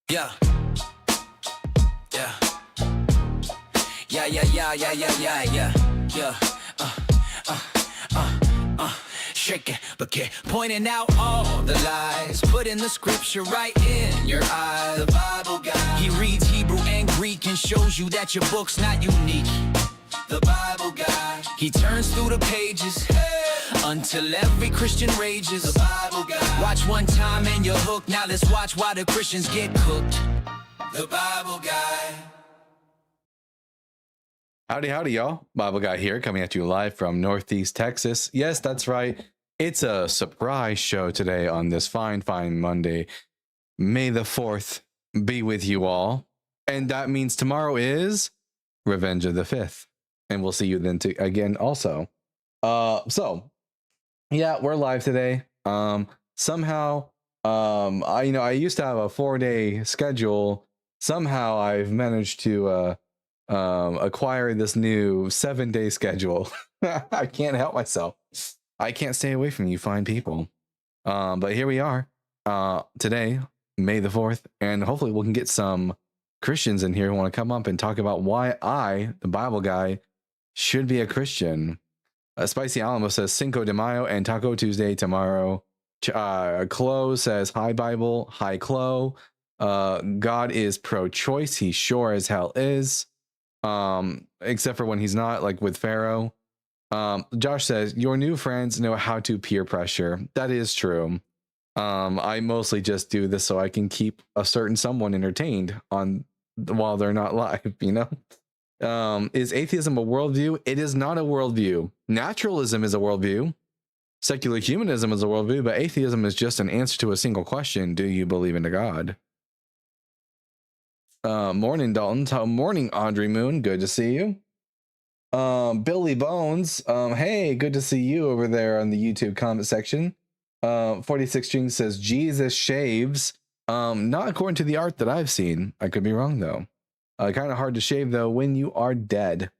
Yeah. Yeah. Yeah, yeah, yeah, yeah, yeah, yeah, yeah. Yeah. Shake it, but keep pointing out all the lies. Putting the scripture right in your eye. The Bible guy. He reads Hebrew and Greek and shows you that your book's not unique. The Bible guy. He turns through the pages until every Christian rages. The Bible guy. Watch one time and you're hooked. Now let's watch why the Christians get cooked. The Bible guy. Howdy, howdy, y'all. Bible Guy here, coming at you live from Northeast Texas. Yes, that's right. It's a surprise show today on this fine Monday. May the 4th be with you all. And that means tomorrow is Revenge of the 5th. And we'll see you then again also. So, yeah, we're live today. Somehow, I used to have a 4-day schedule. Somehow I've managed to acquire this new 7-day schedule. I can't help myself. I can't stay away from you fine people. But here we are today, May the 4th, and hopefully we can get some Christians in here who want to come up and talk about why I, the Bible guy, should be a Christian. Spicy Alamo says Cinco de Mayo and Taco Tuesday tomorrow. Chloe says, hi Bible, hi Chloe. God is pro-choice. He sure as hell is. Except for when he's not, like with Pharaoh. Josh says, your new friends know how to peer pressure. That is true. I mostly just do this so I can keep a certain someone entertained while they're not live, you know? Is atheism a worldview? It is not a worldview. Naturalism is a worldview. Secular humanism is a worldview, but atheism is just an answer to a single question. Do you believe in a God? Morning, Dalton. Morning, Audrey Moon. Good to see you. Billy Bones. Hey, good to see you over there on the YouTube comment section. 46 String says Jesus shaves. Not according to the art that I've seen. I could be wrong though. Kind of hard to shave though when you are dead.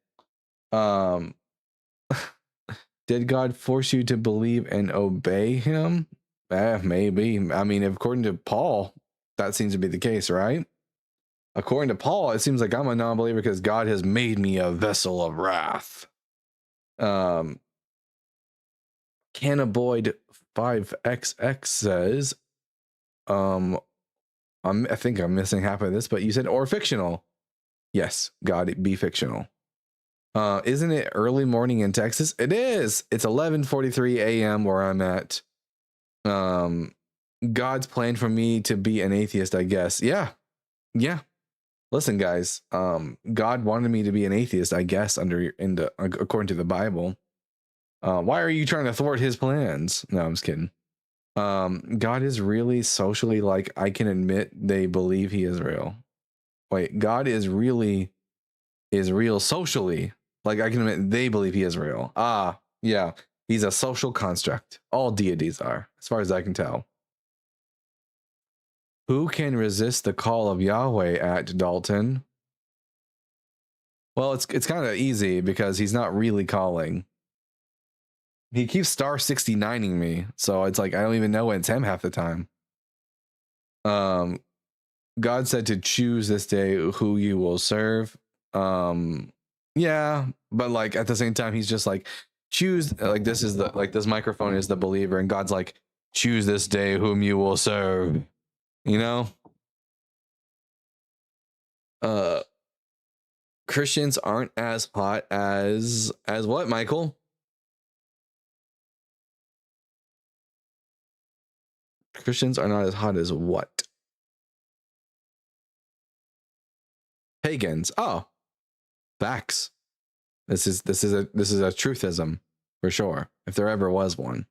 Did God force you to believe and obey him? Maybe. I mean, according to Paul, that seems to be the case, right? According to Paul, it seems like I'm a non-believer because God has made me a vessel of wrath. Cannaboid 5XX says, I think I'm missing half of this, but you said or fictional. Yes, God be fictional. Isn't it early morning in Texas? It is. It's 11:43 a.m. where I'm at. God's plan for me to be an atheist, I guess. Yeah. Listen, guys, God wanted me to be an atheist, I guess, according to the Bible. Why are you trying to thwart his plans? No, I'm just kidding. God is really socially, like, I can admit they believe he is real. Wait, God is real socially. Like, I can admit they believe he is real. Yeah, he's a social construct. All deities are, as far as I can tell. Who can resist the call of Yahweh at Dalton? Well, it's kind of easy because he's not really calling. He keeps star 69ing me, so it's like I don't even know when it's him half the time. God said to choose this day who you will serve. Yeah, but like at the same time, he's just like choose. Like this microphone is the believer, and God's like choose this day whom you will serve. You know, Christians aren't as hot as what, Michael? Christians are not as hot as what? Pagans. Oh, facts. This is a truthism for sure, if there ever was one.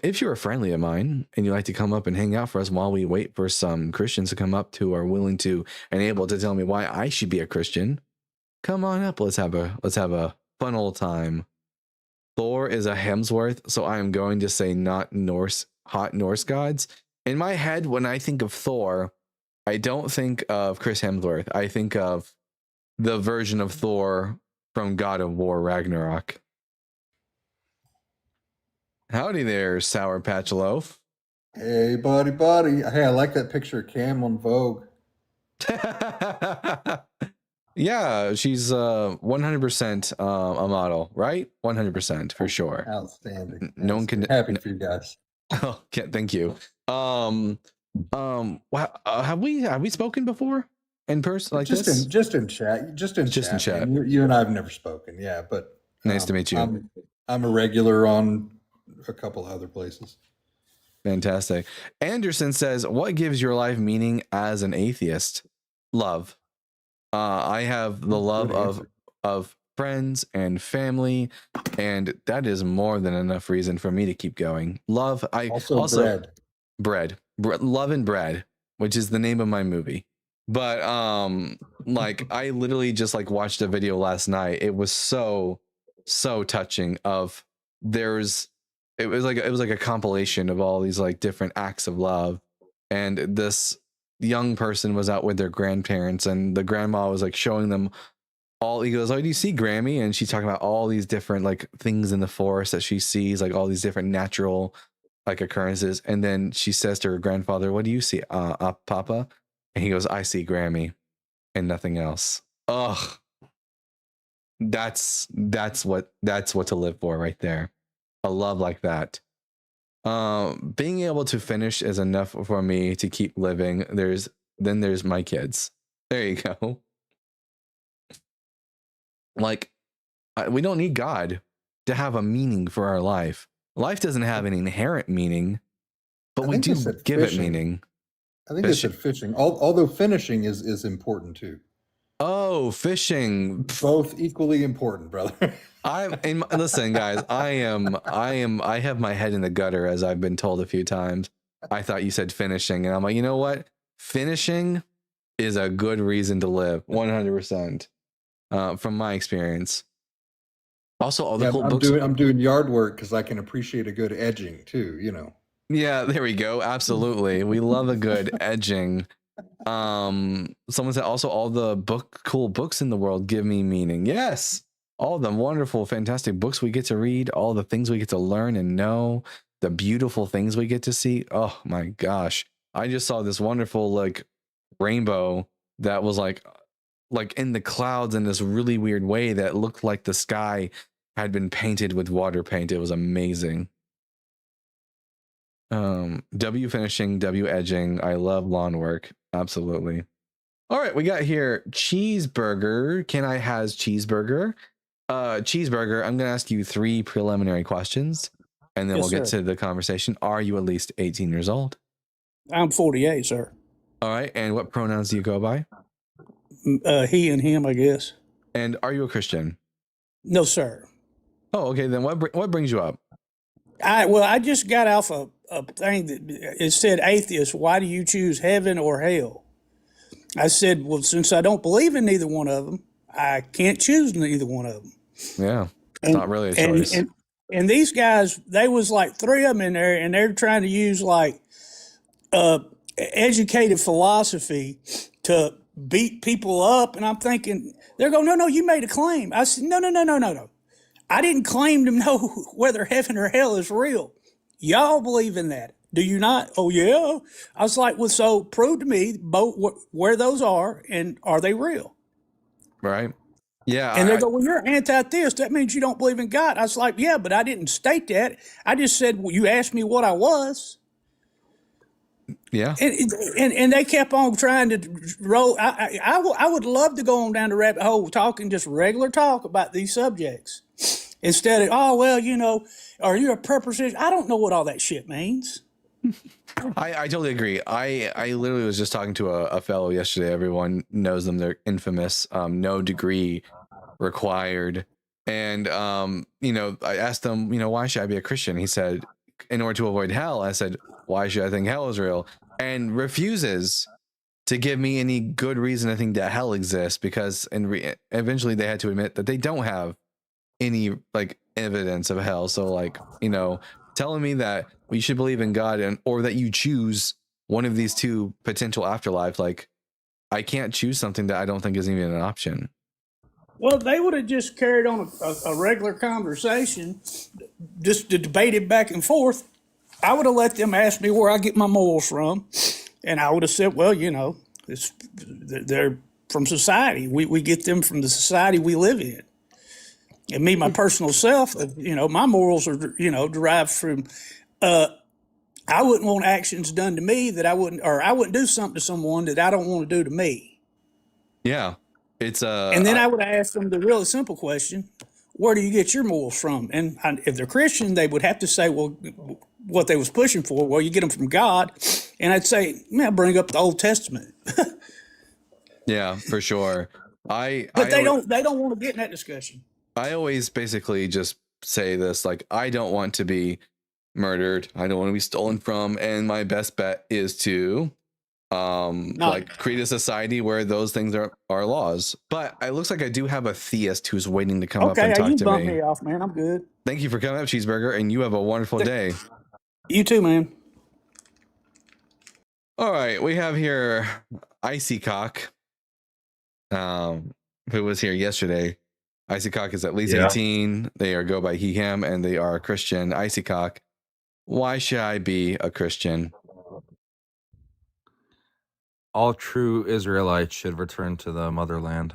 If you're a friendly of mine and you like to come up and hang out for us while we wait for some Christians to come up who are willing to and able to tell me why I should be a Christian, come on up. Let's have a fun old time. Thor is a Hemsworth, so I am going to say not hot Norse gods. In my head, when I think of Thor, I don't think of Chris Hemsworth. I think of the version of Thor from God of War Ragnarok. Howdy there, Sour Patch Loaf. Hey, buddy. Hey, I like that picture of Cam on Vogue. Yeah, she's 100% a model, right? 100% for sure. Outstanding. No one can. Happy for you guys. Oh, thank you. Have we spoken before in person like this? Just in chat. Just in chat. Man. You and I have never spoken. Yeah, but nice to meet you. I'm a regular on a couple other places. Fantastic. Anderson says, "What gives your life meaning as an atheist?" Love. I have the love of friends and family, and that is more than enough reason for me to keep going. Love. I also bread. Love and Bread, which is the name of my movie. But like I literally just like watched a video last night. It was so touching. It was like a compilation of all these like different acts of love, and this young person was out with their grandparents, and the grandma was like showing them all. He goes, "Oh, do you see Grammy?" And she's talking about all these different like things in the forest that she sees, like all these different natural like occurrences. And then she says to her grandfather, "What do you see, Papa?" And he goes, "I see Grammy and nothing else." Ugh, that's what to live for right there. A love like that. Being able to finish is enough for me to keep living. There's my kids. There you go. Like, we don't need God to have a meaning for our life. Life doesn't have an inherent meaning, but we do give it meaning. I think they said fishing, although finishing is important too. Oh, fishing. Both equally important, brother. Listen, guys, I have my head in the gutter, as I've been told a few times. I thought you said finishing, and I'm like, you know what? Finishing is a good reason to live, 100%. From my experience. Also, all the cool books. I'm doing yard work because I can appreciate a good edging too, you know. Yeah, there we go. Absolutely. We love a good edging. Someone said also all the cool books in the world give me meaning. Yes. All the wonderful, fantastic books we get to read, all the things we get to learn and know, the beautiful things we get to see. Oh my gosh. I just saw this wonderful like rainbow that was like in the clouds in this really weird way that looked like the sky had been painted with water paint. It was amazing. W finishing, W edging. I love lawn work. Absolutely. All right, we got here cheeseburger. Can I has cheeseburger? Cheeseburger, I'm gonna ask you 3 preliminary questions and then we'll get to the conversation. Are you at least 18 years old? I'm 48, sir. All right, and what pronouns do you go by? He and him, I guess. And are you a Christian? No, sir. Oh, okay. Then what brings you up? I just got off a thing that it said atheist. Why do you choose heaven or hell? I said, well, since I don't believe in neither one of them, I can't choose neither one of them. Yeah, it's not really a choice. And these guys, they was like 3 of them in there, and they're trying to use like educated philosophy to beat people up. And I'm thinking, they're going, no, you made a claim. I said, no. I didn't claim to know whether heaven or hell is real. Y'all believe in that. Do you not? Oh, yeah. I was like, well, so prove to me both where those are and are they real? Right. Yeah. And they go, well, you're anti-theist. That means you don't believe in God. I was like, yeah, but I didn't state that. I just said, well, you asked me what I was. Yeah. And they kept on trying to roll. I would love to go on down the rabbit hole talking just regular talk about these subjects instead of, oh, well, you know, are you a preposition? I don't know what all that shit means. I totally agree. I literally was just talking to a fellow yesterday. Everyone knows them. They're infamous. No degree required. And, you know, I asked them, you know, why should I be a Christian? He said, in order to avoid hell. I said, why should I think hell is real? And refuses to give me any good reason to think that hell exists, because eventually they had to admit that they don't have any like evidence of hell. So like, you know, telling me that we should believe in God or that you choose one of these 2 potential afterlives, like I can't choose something that I don't think is even an option. Well, they would have just carried on a regular conversation, just debated back and forth. I would have let them ask me where I get my morals from, and I would have said, well, they're from society. We get them from the society we live in. And me, my personal self, my morals are, derived from. I wouldn't want actions done to me that I wouldn't do something to someone that I don't want to do to me. Yeah, it's And then I would ask them the really simple question: where do you get your morals from? And if they're Christian, they would have to say, well, what they was pushing for. Well, you get them from God. And I'd say, bring up the Old Testament. yeah, for sure. But they don't want to get in that discussion. I always basically just say this, like, I don't want to be murdered. I don't want to be stolen from. And my best bet is to create a society where those things are laws. But it looks like I do have a theist who's waiting to come up and talk to bump me off, man. I'm good. Thank you for coming up, Cheeseburger, and you have a wonderful day. You too, man. All right, we have here Icy Cock, who was here yesterday. Icy Cock is at least 18. They go by he, him, and they are a Christian. Icy Cock, why should I be a Christian? All true Israelites should return to the motherland.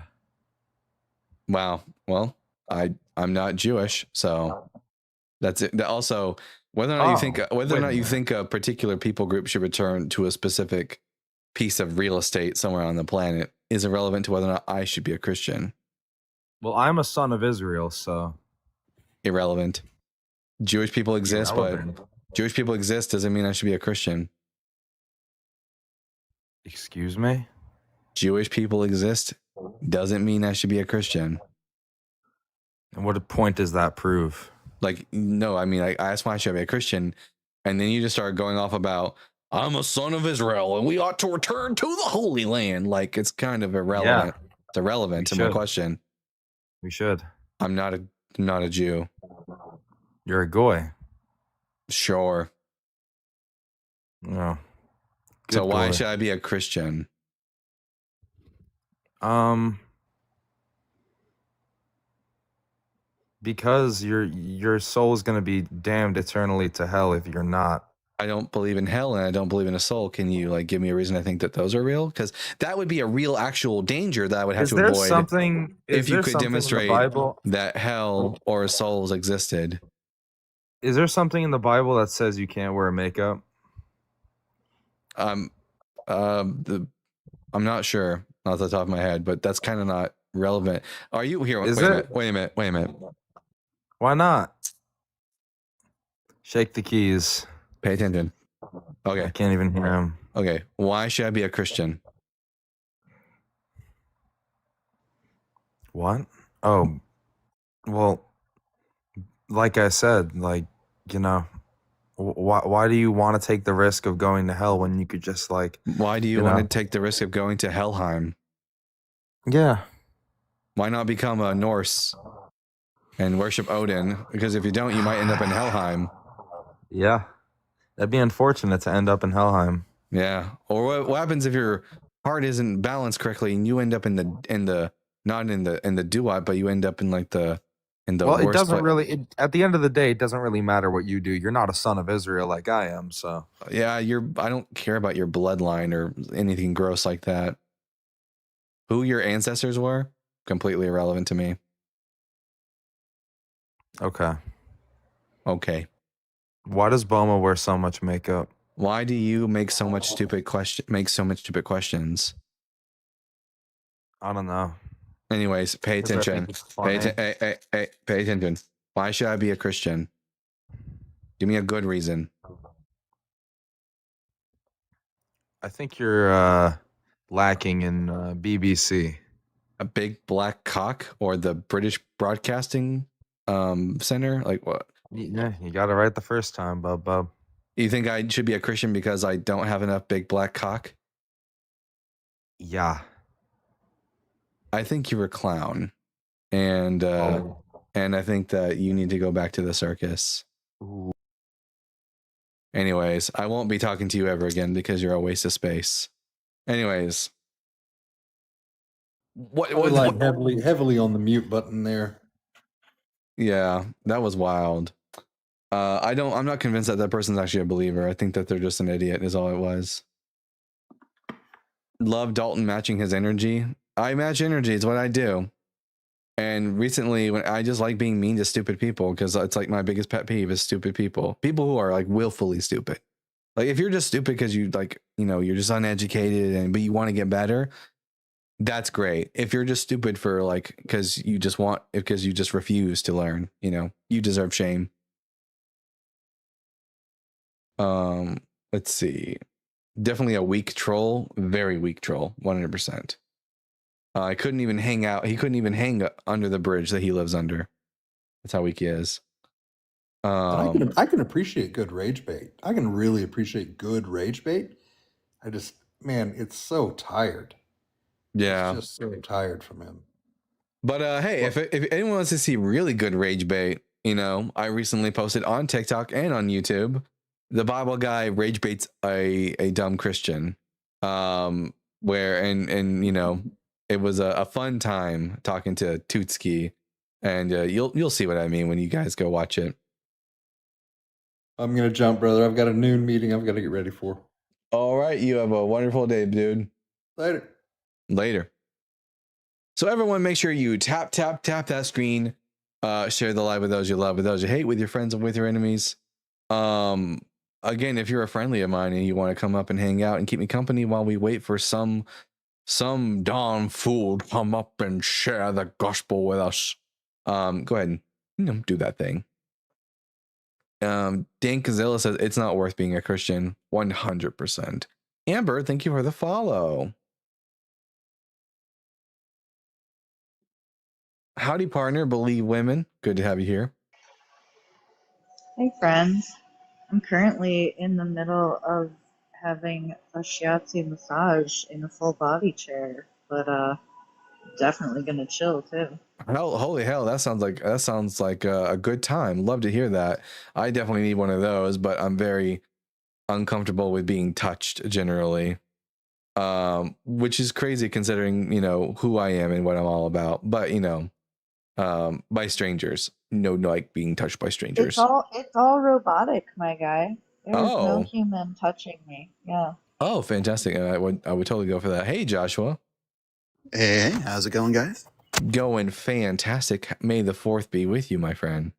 Wow. Well, I'm not Jewish, so that's it. Also, whether or not you think a particular people group should return to a specific piece of real estate somewhere on the planet is irrelevant to whether or not I should be a Christian. Well, I'm a son of Israel, so irrelevant. Jewish people exist, but Jewish people exist doesn't mean I should be a Christian. Excuse me? Jewish people exist doesn't mean I should be a Christian. And what point does that prove? Like, no, I mean, I asked why I should be a Christian, and then you just start going off about, I'm a son of Israel, and we ought to return to the Holy Land. Like, it's kind of irrelevant. Yeah, it's irrelevant to my question. We should. I'm not a Jew. You're a goy. Sure. No. So why should I be a Christian? Because your soul is going to be damned eternally to hell if you're not. I don't believe in hell and I don't believe in a soul. Can you give me a reason to think that those are real? Because that would be a real actual danger that I would have to avoid. If you could demonstrate that hell or souls existed. Is there something in the Bible that says you can't wear makeup? I'm not sure off the top of my head, but that's kind of not relevant. Are you here? Wait a minute. Why not? Shake the keys. Pay attention. Okay. I can't even hear him. Okay. Why should I be a Christian? What? Oh, well, like I said, why do you want to take the risk of going to hell when you could just why do you want to take the risk of going to Helheim? Yeah. Why not become a Norse and worship Odin? Because if you don't, you might end up in Helheim. Yeah. That'd be unfortunate to end up in Helheim. Yeah. Or what happens if your heart isn't balanced correctly and you end up in the not in the duat, but you end up in the well, it doesn't really. At the end of the day, it doesn't really matter what you do. You're not a son of Israel like I am, so yeah. I don't care about your bloodline or anything gross like that. Who your ancestors were, completely irrelevant to me. Okay. Why does Boma wear so much makeup? Why do you make so much stupid questions? I don't know. Anyways, pay attention. Pay attention. Why should I be a Christian? Give me a good reason. I think you're lacking in BBC. A big black cock or the British Broadcasting Center? Like what? Yeah, you got it right the first time, bub. You think I should be a Christian because I don't have enough big black cock? Yeah. I think you're a clown, and I think that you need to go back to the circus. Ooh. Anyways, I won't be talking to you ever again because you're a waste of space. Anyways, heavily on the mute button there. Yeah, that was wild. I'm not convinced that that person's actually a believer. I think that they're just an idiot is all it was. Love Dalton matching his energy. I match energy. It's what I do. And recently, when I just like being mean to stupid people, because it's like my biggest pet peeve is stupid people who are like willfully stupid. Like if you're just stupid because you like, you know, you're just uneducated but you want to get better, that's great. If you're just stupid for like because you just refuse to learn, you know, you deserve shame. Let's see. Definitely a weak troll, very weak troll, 100%. I couldn't even hang out. He couldn't even hang under the bridge that he lives under. That's how weak he is. I can appreciate good rage bait. I can really appreciate good rage bait. Man, it's so tired. Yeah, it's just so tired from him. But hey, if anyone wants to see really good rage bait, you know, I recently posted on TikTok and on YouTube. The Bible guy rage baits a dumb Christian, where and you know. It was a fun time talking to Tootski, and you'll see what I mean when you guys go watch it. I'm gonna jump, brother. I've got a noon meeting I've got to get ready for. All right, you have a wonderful day, dude. Later. So everyone, make sure you tap that screen. Share the live with those you love, with those you hate, with your friends and with your enemies. Again, if you're a friendly of mine and you want to come up and hang out and keep me company while we wait for some darn fool come up and share the gospel with us, go ahead and do that thing. Dan Kazilla says it's not worth being a Christian. 100%. Amber, thank you for the follow. Howdy, partner. Believe women. Good to have you here. Hey friends, I'm currently in the middle of having a shiatsu massage in a full body chair, but definitely gonna chill too. Holy hell, that sounds like a good time. Love to hear that. I definitely need one of those, but I'm very uncomfortable with being touched generally, which is crazy considering, you know, who I am and what I'm all about. But you know, by strangers, no, like being touched by strangers. It's all robotic, my guy. There's no human touching me. Yeah. Oh, fantastic! I would totally go for that. Hey, Joshua. Hey, how's it going, guys? Going fantastic. May the 4th be with you, my friend.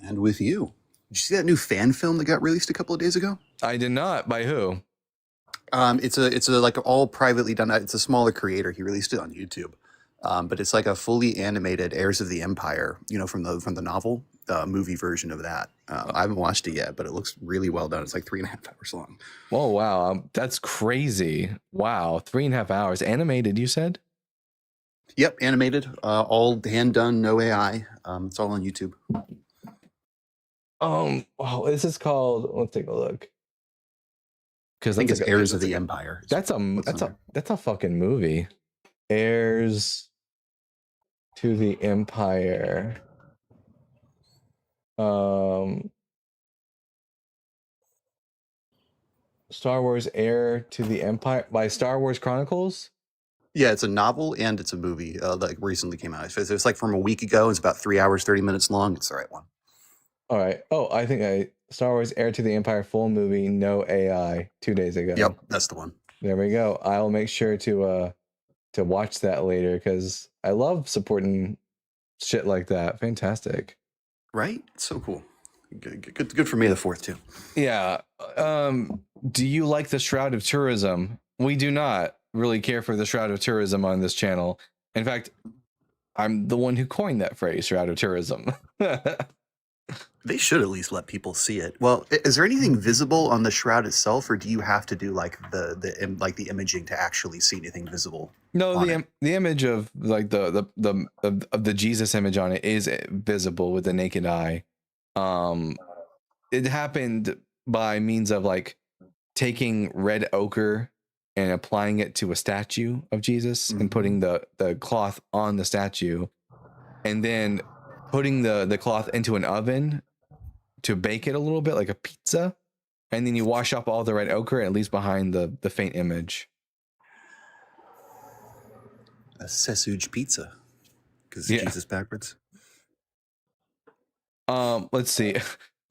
And with you. Did you see that new fan film that got released a couple of days ago? I did not. By who? It's a like all privately done. It's a smaller creator. He released it on YouTube. But it's like a fully animated Heirs of the Empire, you know, from the novel, movie version of that. I haven't watched it yet, but it looks really well done. It's like 3.5 hours long. Oh, wow. That's crazy. Wow. 3.5 hours. Animated, you said? Yep, animated, all hand done, no AI. It's all on YouTube. Oh, this is called. Let's take a look. Because I think it's Heirs of the Empire. That's a fucking movie. Heirs to the Empire. Star Wars Heir to the Empire by Star Wars Chronicles. Yeah, it's a novel and it's a movie that recently came out. It's like from a week ago. It's about 3 hours, 30 minutes long. It's the right one. All right. Oh, I think Star Wars Heir to the Empire full movie, no AI, 2 days ago. Yep, that's the one. There we go. I'll make sure to watch that later because I love supporting shit like that. Fantastic. Right? It's so cool. Good for May the 4th too. Yeah. Do you like the Shroud of Tourism? We do not really care for the Shroud of Tourism on this channel. In fact, I'm the one who coined that phrase, Shroud of Tourism. They should at least let people see it. Well, is there anything visible on the shroud itself, or do you have to do like the imaging to actually see anything visible? No, the image of like the Jesus image on it is visible with the naked eye. It happened by means of like taking red ochre and applying it to a statue of Jesus and putting the cloth on the statue, and then putting the cloth into an oven to bake it a little bit like a pizza, and then you wash up all the red ochre and it leaves behind the faint image. A sausage pizza, because Jesus backwards. Let's see.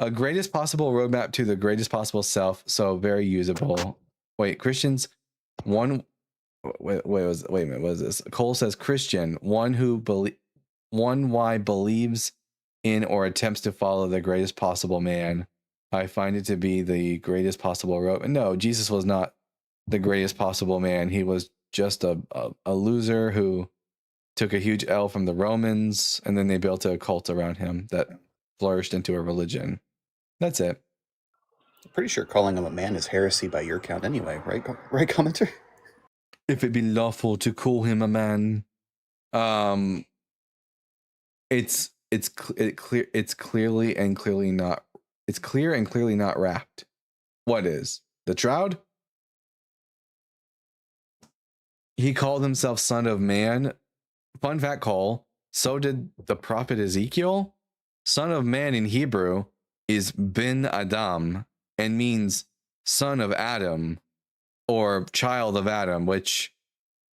A greatest possible roadmap to the greatest possible self. So very usable. Wait, Christians, one. Wait a minute. What is this? Cole says Christian, one why believes in or attempts to follow the greatest possible man. I find it to be the greatest possible road. No, Jesus was not the greatest possible man. He was just a loser who took a huge L from the Romans, and then they built a cult around him that flourished into a religion. That's it. I'm pretty sure calling him a man is heresy by your count anyway, right? Right, commenter? If it be lawful to call him a man, it's clear and clearly not wrapped. What is the shroud? He called himself Son of Man. Fun fact, Cole. So did the prophet Ezekiel. Son of Man in Hebrew is Ben Adam and means son of Adam or child of Adam, which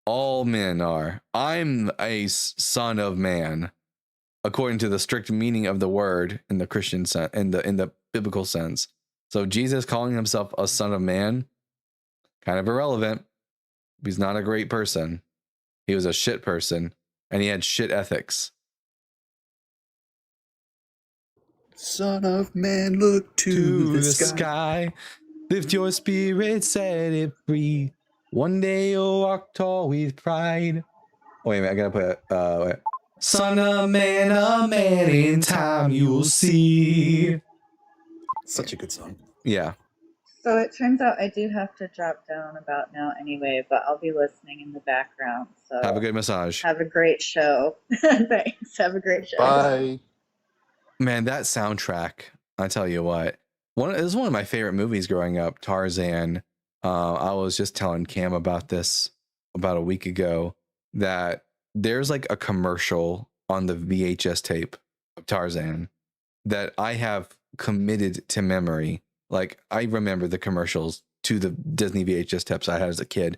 all men are. I'm a son of man, according to the strict meaning of the word in the Christian sense, in the biblical sense. So Jesus calling himself a son of man, kind of irrelevant. He's not a great person. He was a shit person, and he had shit ethics. Son of man, look to the sky. Lift your spirit, set it free. One day you'll walk tall with pride. Wait a minute, I gotta put wait. Son of man, a man in time you'll see. Such a good song. Yeah. So it turns out I do have to drop down about now anyway, but I'll be listening in the background. So Have a good massage. have a great show. Thanks. Have a great show. Bye. Man, that soundtrack, I tell you what. It was one of my favorite movies growing up, Tarzan. I was just telling Cam about this about a week ago, that there's like a commercial on the VHS tape of Tarzan that I have committed to memory. Like, I remember the commercials to the Disney VHS tapes I had as a kid.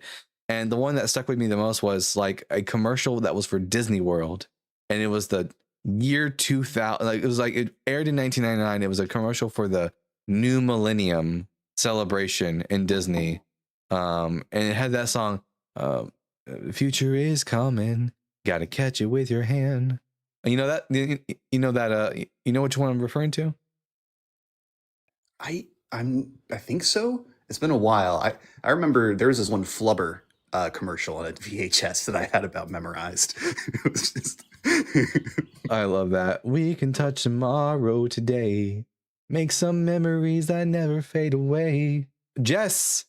And the one that stuck with me the most was like a commercial that was for Disney World. And it was the year 2000. Like, it was like, it aired in 1999. It was a commercial for the new millennium celebration in Disney. And it had that song, "The future is coming. Gotta catch it with your hand." You know that, you know which one I'm referring to? I think so. It's been a while. I remember there was this one Flubber commercial on a VHS that I had about memorized. It was just I love that. We can touch tomorrow today. Make some memories that never fade away. Jess,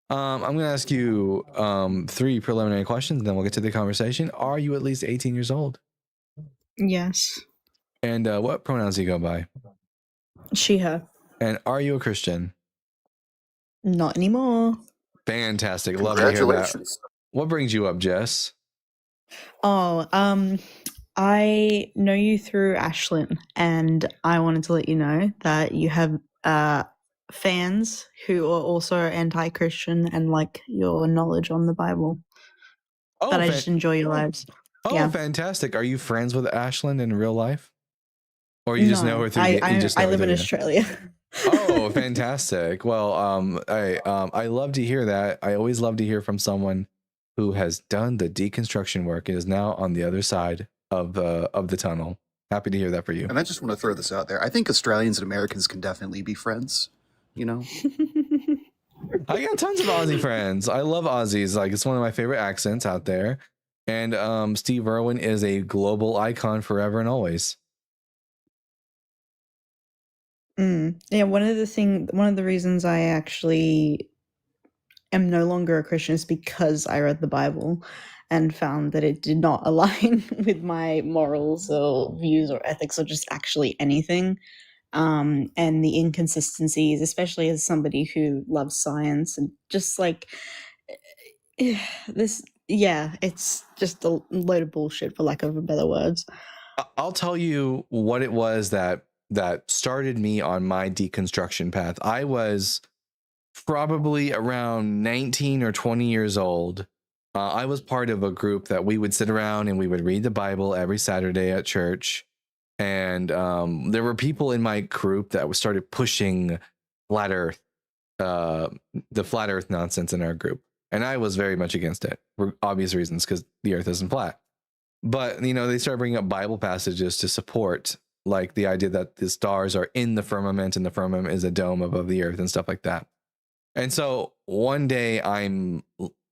I'm going to ask you 3 preliminary questions, and then we'll get to the conversation. Are you at least 18 years old? Yes. And what pronouns do you go by? She, her. And are you a Christian? Not anymore. Fantastic. Love to hear that. Congratulations. What brings you up, Jess? Oh, I know you through Ashlyn, and I wanted to let you know that you have fans who are also anti-Christian and like your knowledge on the Bible. Oh, That I just enjoy your lives. Yeah. Fantastic. Are you friends with Ashlyn in real life? Or you just know her through I live in Australia. Oh, fantastic. Well, I love to hear that. I always love to hear from someone who has done the deconstruction work and is now on the other side of the tunnel. Happy to hear that for you. And I just want to throw this out there. I think Australians and Americans can definitely be friends, you know? I got tons of Aussie friends. I love Aussies. Like, it's one of my favorite accents out there. And Steve Irwin is a global icon forever and always. Yeah, one of the reasons I actually am no longer a Christian is because I read the Bible and found that it did not align with my morals or views or ethics or just actually anything. And the inconsistencies, especially as somebody who loves science and just like this, it's just a load of bullshit, for lack of better words. I'll tell you what it was that started me on my deconstruction path. I was probably around 19 or 20 years old. I was part of a group that we would sit around and we would read the Bible every Saturday at church. And there were people in my group that started pushing flat Earth, the flat Earth nonsense in our group, and I was very much against it for obvious reasons because the Earth isn't flat. But they started bringing up Bible passages to support like the idea that the stars are in the firmament and the firmament is a dome above the Earth and stuff like that. And so one day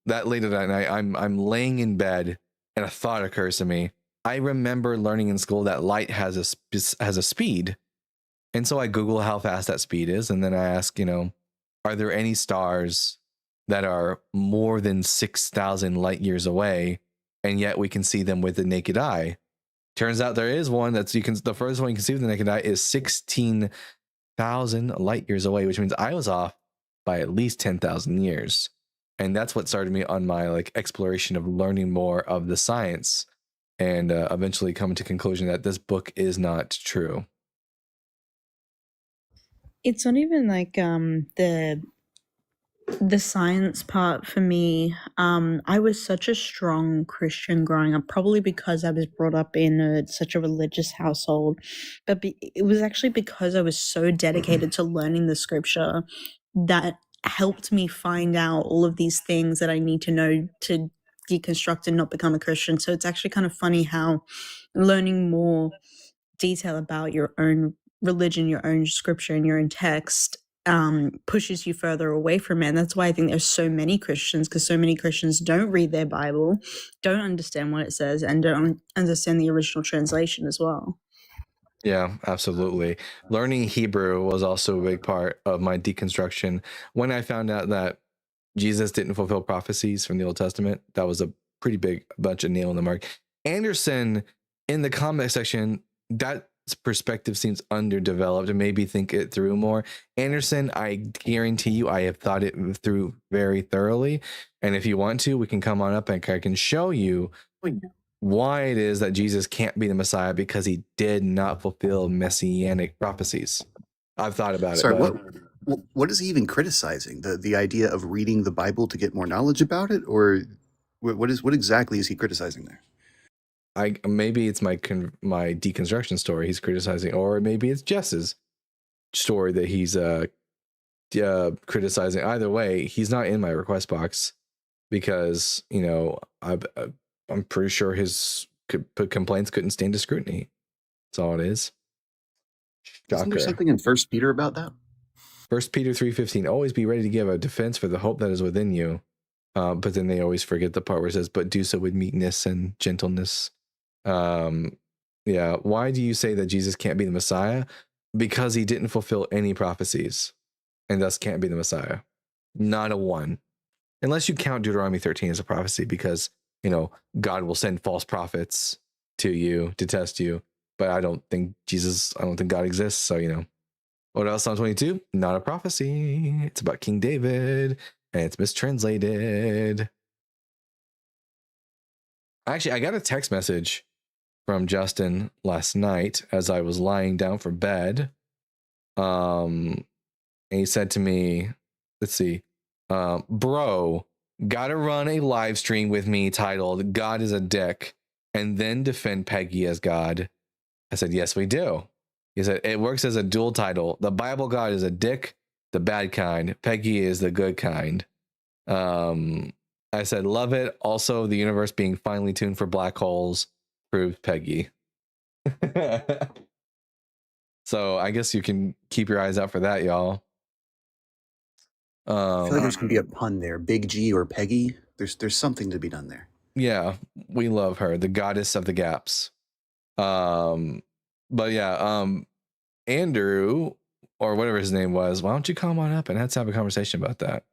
later that night, I'm laying in bed and a thought occurs to me. I remember learning in school that light has a speed. And so I Google how fast that speed is. And then I ask, are there any stars that are more than 6,000 light years away? And yet we can see them with the naked eye. Turns out there is one the first one you can see with the naked eye is 16,000 light years away, which means I was off by at least 10,000 years. And that's what started me on my like exploration of learning more of the science and eventually coming to conclusion that this book is not true. It's not even like the science part for me. I was such a strong Christian growing up, probably because I was brought up in such a religious household, but it was actually because I was so dedicated to learning the scripture that helped me find out all of these things that I need to know to deconstruct and not become a Christian. So it's actually kind of funny how learning more detail about your own religion, your own scripture, and your own text pushes you further away from it. And that's why I think there's so many Christians, because so many Christians don't read their Bible, don't understand what it says, and don't understand the original translation as well. Yeah, absolutely. Learning Hebrew was also a big part of my deconstruction. When I found out that Jesus didn't fulfill prophecies from the Old Testament, that was a pretty big bunch of nail in the mark. Anderson, in the comment section, that perspective seems underdeveloped and maybe think it through more. Anderson, I guarantee you I have thought it through very thoroughly. And if you want to, we can come on up and I can show you why it is that Jesus can't be the Messiah, because he did not fulfill messianic prophecies. I've thought about Sorry, it. what is he even criticizing? The idea of reading the Bible to get more knowledge about it, or what exactly is he criticizing there? Maybe it's my deconstruction story he's criticizing, or maybe it's Jess's story that he's criticizing. Either way, he's not in my request box because I'm pretty sure his complaints couldn't stand to scrutiny. That's all it is. Isn't there something in 1 Peter about that? 1 Peter 3:15, always be ready to give a defense for the hope that is within you. But then they always forget the part where it says, but do so with meekness and gentleness. Yeah. Why do you say that Jesus can't be the Messiah? Because he didn't fulfill any prophecies and thus can't be the Messiah. Not a one. Unless you count Deuteronomy 13 as a prophecy, because, God will send false prophets to you to test you. But I don't think God exists. So, what else? Psalm 22, not a prophecy. It's about King David and it's mistranslated. Actually, I got a text message from Justin last night as I was lying down for bed. And he said to me, let's see, bro, gotta run a live stream with me titled God is a Dick and then defend Peggy as God. I said, yes, we do. He said, it works as a dual title. The Bible God is a dick, the bad kind. Peggy is the good kind. I said, love it. Also, the universe being finely tuned for black holes proves Peggy. So I guess you can keep your eyes out for that, y'all. I feel like there's going to be a pun there. Big G or Peggy. There's something to be done there. Yeah, we love her. The goddess of the gaps. But yeah, Andrew, or whatever his name was, why don't you come on up and let's have a conversation about that?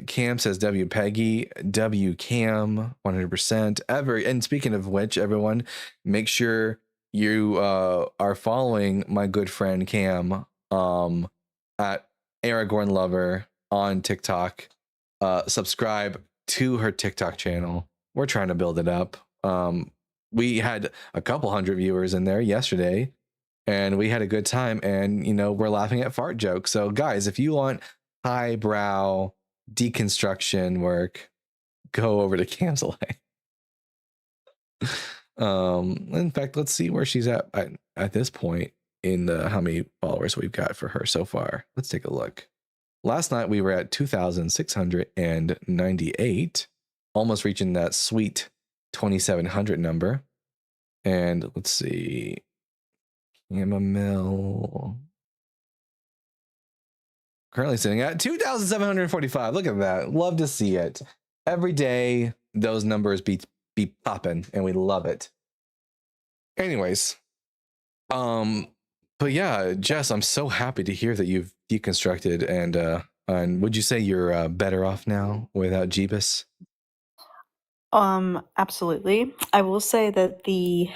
Cam says W Peggy, W Cam, 100%. And speaking of which, everyone, make sure you are following my good friend Cam at Aragorn Lover on TikTok. Subscribe to her TikTok channel. We're trying to build it up. We had a couple hundred viewers in there yesterday and we had a good time, and we're laughing at fart jokes. So guys, if you want highbrow deconstruction work, go over to Cam's Life. In fact, let's see where she's at this point in the how many followers we've got for her so far. Let's take a look. Last night we were at 2,698, almost reaching that sweet 2,700 number. And let's see, Chamomile currently sitting at 2,745. Look at that. Love to see it. Every day those numbers be popping, and we love it. Anyways, but yeah, Jess, I'm so happy to hear that you've deconstructed, and would you say you're better off now without Jeebus? Absolutely. I will say that the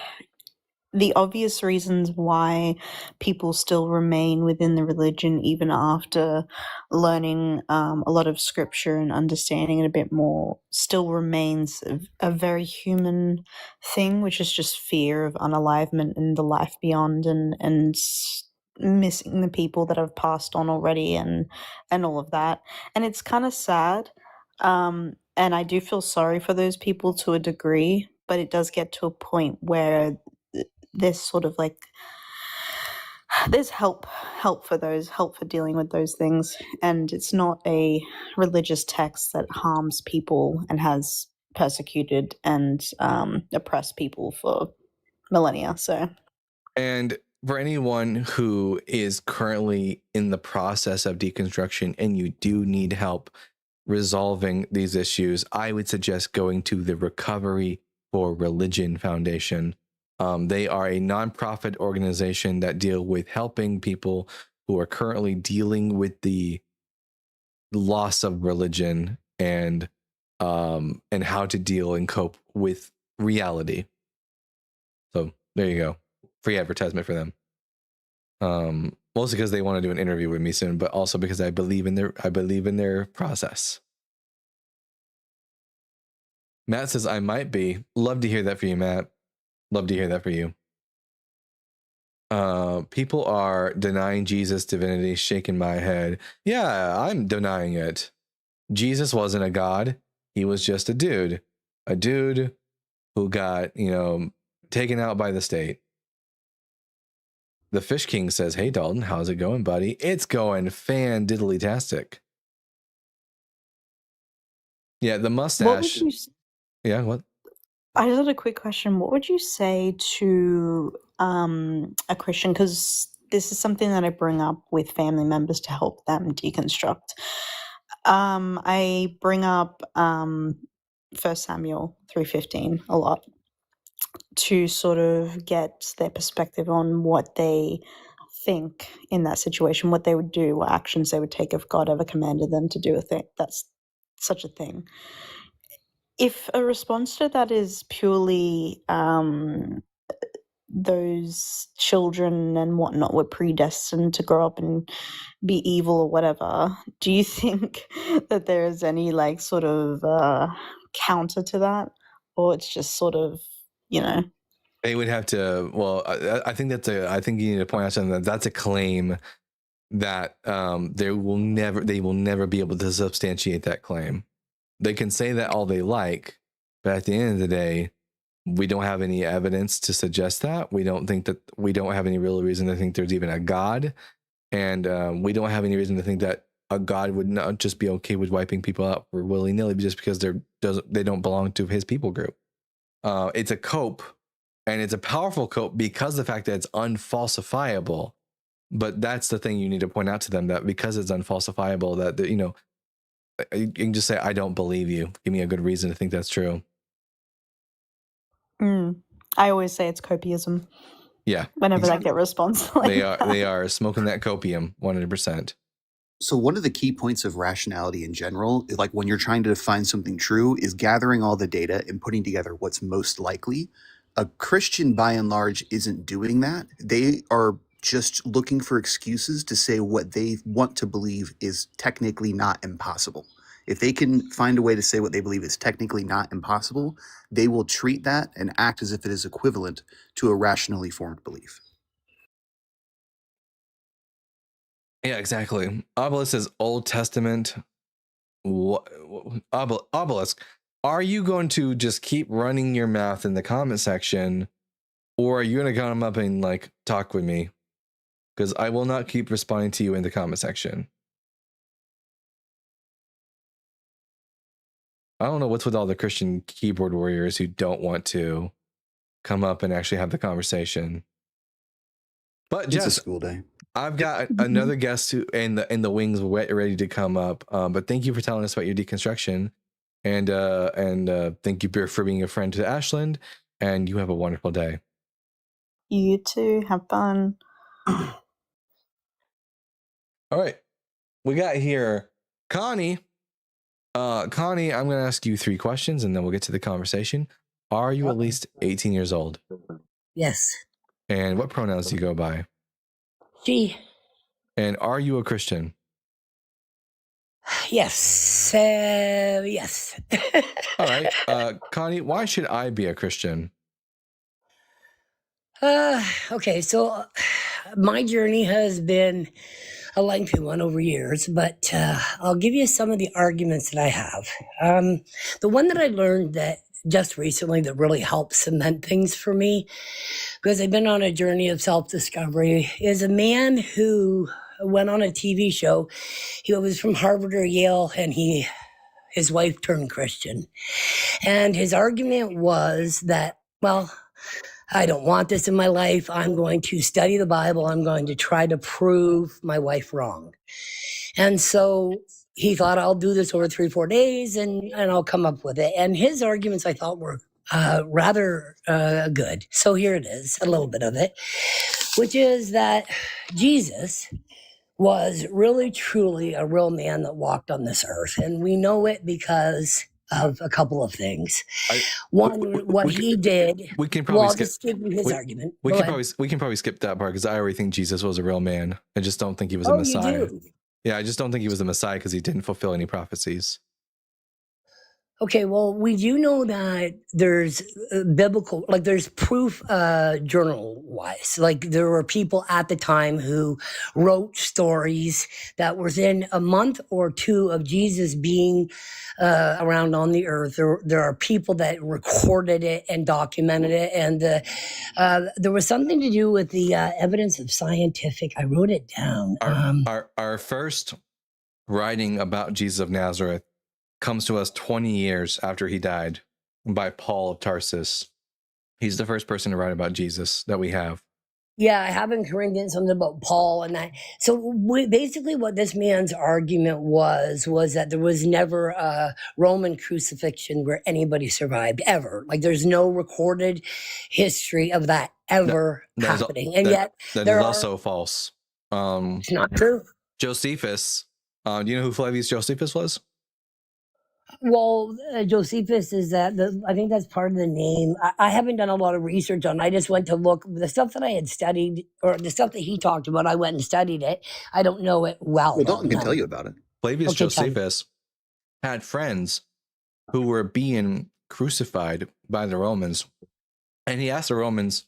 obvious reasons why people still remain within the religion even after learning a lot of scripture and understanding it a bit more still remains a very human thing, which is just fear of unalivement and the life beyond, and missing the people that have passed on already, and all of that. And it's kind of sad, and I do feel sorry for those people to a degree, but it does get to a point where there's sort of like there's help for dealing with those things, and it's not a religious text that harms people and has persecuted and oppressed people for millennia. So, and for anyone who is currently in the process of deconstruction and you do need help resolving these issues, I would suggest going to the Recovery for Religion Foundation. They are a nonprofit organization that deal with helping people who are currently dealing with the loss of religion and how to deal and cope with reality. So there you go. Free advertisement for them. Mostly because they want to do an interview with me soon, but also because I believe in their process. Matt says I might be. Love to hear that for you, Matt. Love to hear that for you. People are denying Jesus' divinity, shaking my head. Yeah, I'm denying it. Jesus wasn't a god. He was just a dude who got, taken out by the state. The Fish King says, "Hey Dalton, how's it going, buddy? It's going fan-diddly-tastic." Yeah, the mustache. Yeah, what? I just had a quick question. What would you say to a Christian? Because this is something that I bring up with family members to help them deconstruct. I bring up 1 Samuel 3:15 a lot to sort of get their perspective on what they think in that situation, what they would do, what actions they would take if God ever commanded them to do a thing. That's such a thing. If a response to that is purely those children and whatnot were predestined to grow up and be evil or whatever, do you think that there is any like sort of counter to that, or it's just sort of They would have to. Well, I think I think you need to point out something that's a claim that they will never be able to substantiate that claim. They can say that all they like, but at the end of the day, we don't have any evidence to suggest that. We don't have any real reason to think there's even a God. And we don't have any reason to think that a God would not just be okay with wiping people out for willy-nilly just because they don't belong to his people group. It's a cope, and it's a powerful cope because of the fact that it's unfalsifiable. But that's the thing you need to point out to them, that because it's unfalsifiable, that you can just say, "I don't believe you. Give me a good reason to think that's true." I always say it's copiism. Yeah. Whenever I get a response like they are smoking that copium 100%. So one of the key points of rationality in general, like when you're trying to define something true, is gathering all the data and putting together what's most likely. A Christian, by and large, isn't doing that. They are just looking for excuses to say what they want to believe is technically not impossible. If they can find a way to say what they believe is technically not impossible, they will treat that and act as if it is equivalent to a rationally formed belief. Yeah, exactly. Obelisk says Old Testament. Obelisk. are you going to just keep running your mouth in the comment section, or are you going to come up and like talk with me? Because I will not keep responding to you in the comment section. I don't know what's with all the Christian keyboard warriors who don't want to come up and actually have the conversation. But It's a Jess, school day. I've got another guest who in the wings ready to come up. But thank you for telling us about your deconstruction, and thank you for being a friend to Ashland. And you have a wonderful day. You too. Have fun. All right, we got here Connie. Connie, I'm going to ask you 3 questions, and then we'll get to the conversation. Are you at least 18 years old? Yes. And what pronouns do you go by? She. And are you a Christian? Yes. Yes. All right. Connie, why should I be a Christian? Okay, so my journey has been a lengthy one over years, but I'll give you some of the arguments that I have. The one that I learned that just recently that really helped cement things for me, because I've been on a journey of self-discovery, is a man who went on a TV show. He was from Harvard or Yale, and his wife turned Christian. And his argument was that, well, I don't want this in my life. I'm going to study the Bible. I'm going to try to prove my wife wrong. And so he thought, I'll do this over 3-4 days and I'll come up with it. And his arguments I thought were rather good. So here it is, a little bit of it, which is that Jesus was really, truly a real man that walked on this earth. And we know it because of a couple of things. One, what he did. We can probably I'll skip. just give you his argument. We Go can ahead. probably skip that part because I already think Jesus was a real man. I just don't think he was a Oh, you Messiah. do? Yeah, I just don't think he was the Messiah because he didn't fulfill any prophecies. Okay, well, we do know that there's biblical, like there's proof journal-wise. Like there were people at the time who wrote stories that within a month or 2 of Jesus being around on the earth, there are people that recorded it and documented it. And there was something to do with the evidence of scientific, I wrote it down. Our first writing about Jesus of Nazareth comes to us 20 years after he died by Paul of Tarsus. He's the first person to write about Jesus that we have. Yeah, I have in Corinthians something about Paul and that. So basically what this man's argument was that there was never a Roman crucifixion where anybody survived, ever. Like there's no recorded history of that ever happening. And yet that is also false. It's not true. Josephus, do you know who Flavius Josephus was? Well, Josephus is I think that's part of the name. I haven't done a lot of research on it. I just went to look. The stuff that I had studied, or the stuff that he talked about, I went and studied it. I don't know it well. Well, Dalton can tell you about it. Flavius Okay, tell me. Josephus had friends who were being crucified by the Romans, and he asked the Romans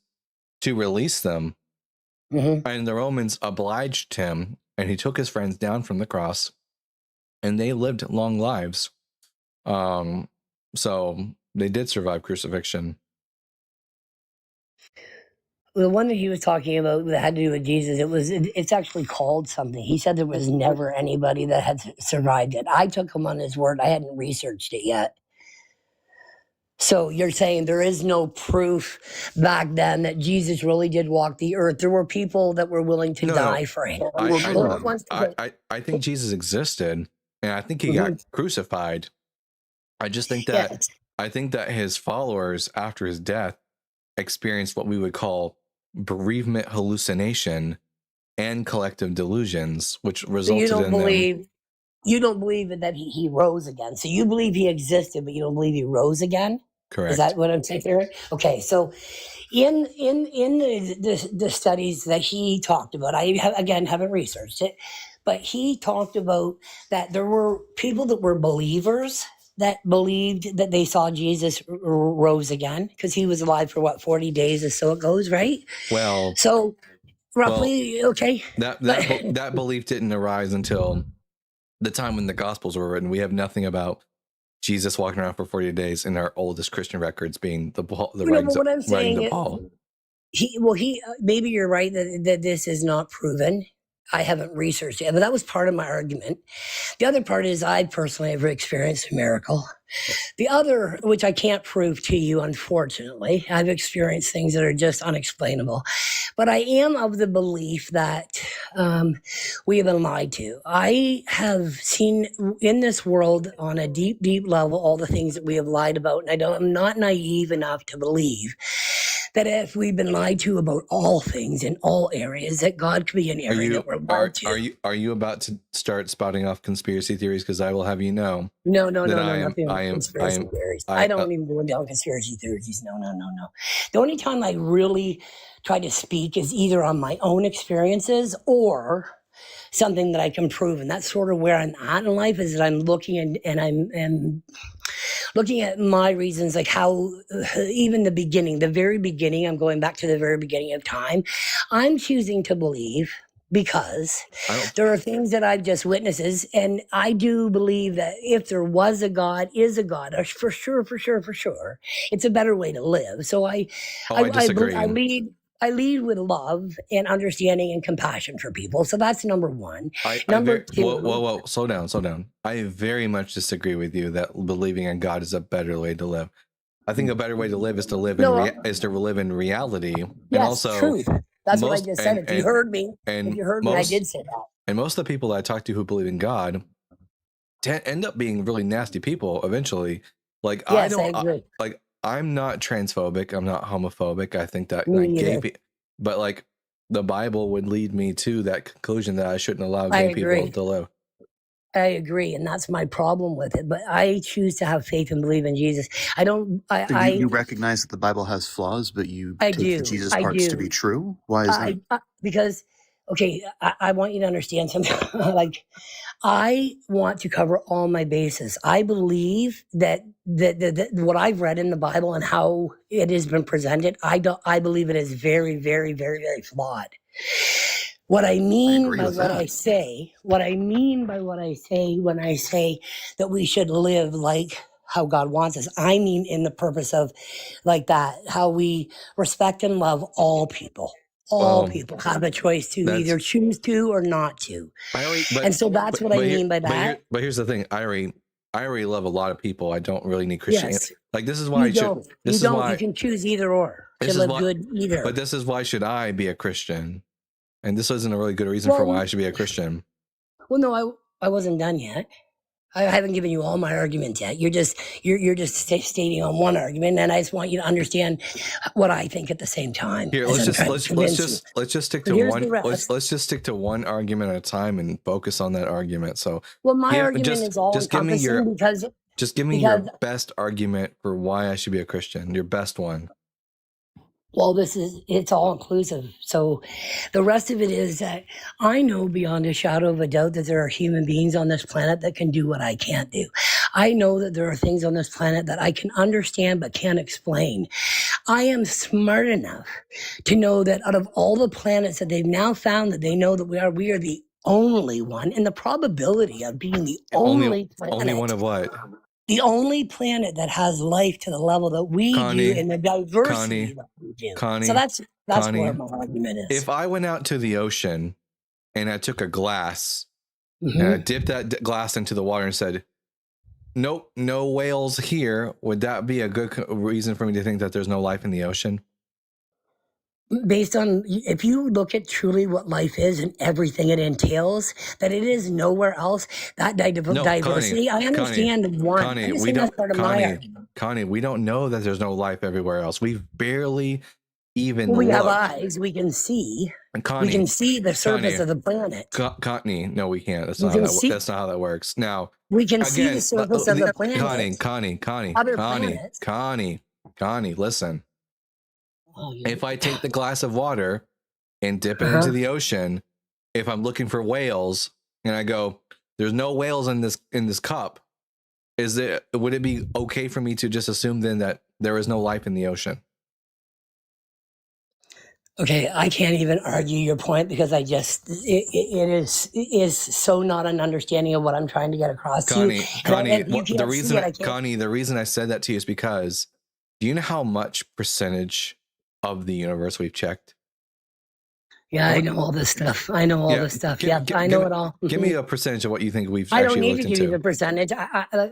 to release them, and the Romans obliged him, and he took his friends down from the cross, and they lived long lives. So they did survive crucifixion. The one that he was talking about that had to do with Jesus, it's actually called something. He said there was never anybody that had survived it. I took him on his word. I hadn't researched it yet. So you're saying there is no proof back then that Jesus really did walk the earth. There were people that were willing to die for him. I think Jesus existed, and I think he got crucified. I just think that I think that his followers after his death experienced what we would call bereavement hallucination and collective delusions, which resulted so you don't them. believe that he rose again. So you believe he existed, but you don't believe he rose again? Correct. Is that what I'm saying here? Okay, so in the studies that he talked about, I haven't researched it, but he talked about that there were people that were believers that believed that they saw Jesus rose again because he was alive for 40 days or so it goes, right? Well, so roughly, okay. That belief didn't arise until the time when the Gospels were written. We have nothing about Jesus walking around for 40 days in our oldest Christian records being the But writings what I'm of, writings saying of is, Paul. maybe you're right that this is not proven. I haven't researched it, but that was part of my argument. The other part is I personally have experienced a miracle. The other, which I can't prove to you, unfortunately, I've experienced things that are just unexplainable. But I am of the belief that we have been lied to. I have seen in this world on a deep, deep level all the things that we have lied about. And I'm not naive enough to believe that if we've been lied to about all things in all areas, that God could be an area that we're lied to. Are you about to start spouting off conspiracy theories? Because I will have you know. No, that nothing about conspiracy theories. I don't even go down conspiracy theories. No. The only time I really try to speak is either on my own experiences or something that I can prove. And that's sort of where I'm at in life, is that I'm looking and I'm looking at my reasons, like how even the very beginning, I'm going back to the very beginning of time. I'm choosing to believe because there are things that I've just witnesses, and I do believe that if there was a God, is a God, for sure, it's a better way to live. So I disagree. I lead with love and understanding and compassion for people. So that's number one. Number two. Whoa, slow down. I very much disagree with you that believing in God is a better way to live. I think a better way to live is to live in reality. Yes, and also truth. That's what I just said. If you heard me, I did say that. And most of the people that I talk to who believe in God end up being really nasty people eventually. Like, yes, I agree. I'm not transphobic. I'm not homophobic. I think that but like the Bible would lead me to that conclusion that I shouldn't allow gay people to live. I agree, and that's my problem with it. But I choose to have faith and believe in Jesus. I don't. You recognize that the Bible has flaws, but you take the Jesus parts to be true. Why is that? Because, okay, I want you to understand something. Like, I want to cover all my bases. I believe that what I've read in the Bible and how it has been presented, I believe it is very, very, very, very flawed. What I mean by what I say when I say that we should live like how God wants us, I mean in the purpose of like that, how we respect and love all people. All people have a choice to either choose to or not to. And so that's what I mean by that. But here's the thing, I already love a lot of people. I don't really need Christianity. Yes. Like, this is why you can choose either or to live good either. But this is why should I be a Christian? And this isn't a really good reason for why I should be a Christian. Well, no, I wasn't done yet. I haven't given you all my arguments yet. You're just stating on one argument, and I just want you to understand what I think at the same time. Here, let's just stick to one. Let's just stick to one argument at a time and focus on that argument. So, well, my argument is all encompassing because just give me your best argument for why I should be a Christian. Your best one. Well, it's all inclusive. So the rest of it is that I know beyond a shadow of a doubt that there are human beings on this planet that can do what I can't do. I know that there are things on this planet that I can understand but can't explain. I am smart enough to know that out of all the planets that they've now found that they know that we are the only one, and the probability of being the only planet. Only one of what? The only planet that has life to the level that we do in the diversity that we do. So that's where my argument is. If I went out to the ocean and I took a glass and I dipped that glass into the water and said, nope, no whales here, would that be a good reason for me to think that there's no life in the ocean? Based on, if you look at truly what life is and everything it entails, that it is nowhere else, that diversity, I understand Connie, we don't know that there's no life everywhere else. We've barely even we have eyes, we can see. Connie, we can see the surface of the planet. Connie, no, we can't. That's not how that works. Now, we can see the surface of the planet. Connie, listen. If I take the glass of water and dip it into the ocean, if I'm looking for whales and I go, there's no whales in this cup, would it be okay for me to just assume then that there is no life in the ocean? Okay, I can't even argue your point because it is so not an understanding of what I'm trying to get across to you. Connie, And you can't see it. I can't. Connie, the reason I said that to you is because do you know how much percentage of the universe we've checked? Yeah, I know all this stuff. I know all this stuff. Yeah, I know it all. Give me a percentage of what you think we've I don't actually need looked to give you into. the percentage.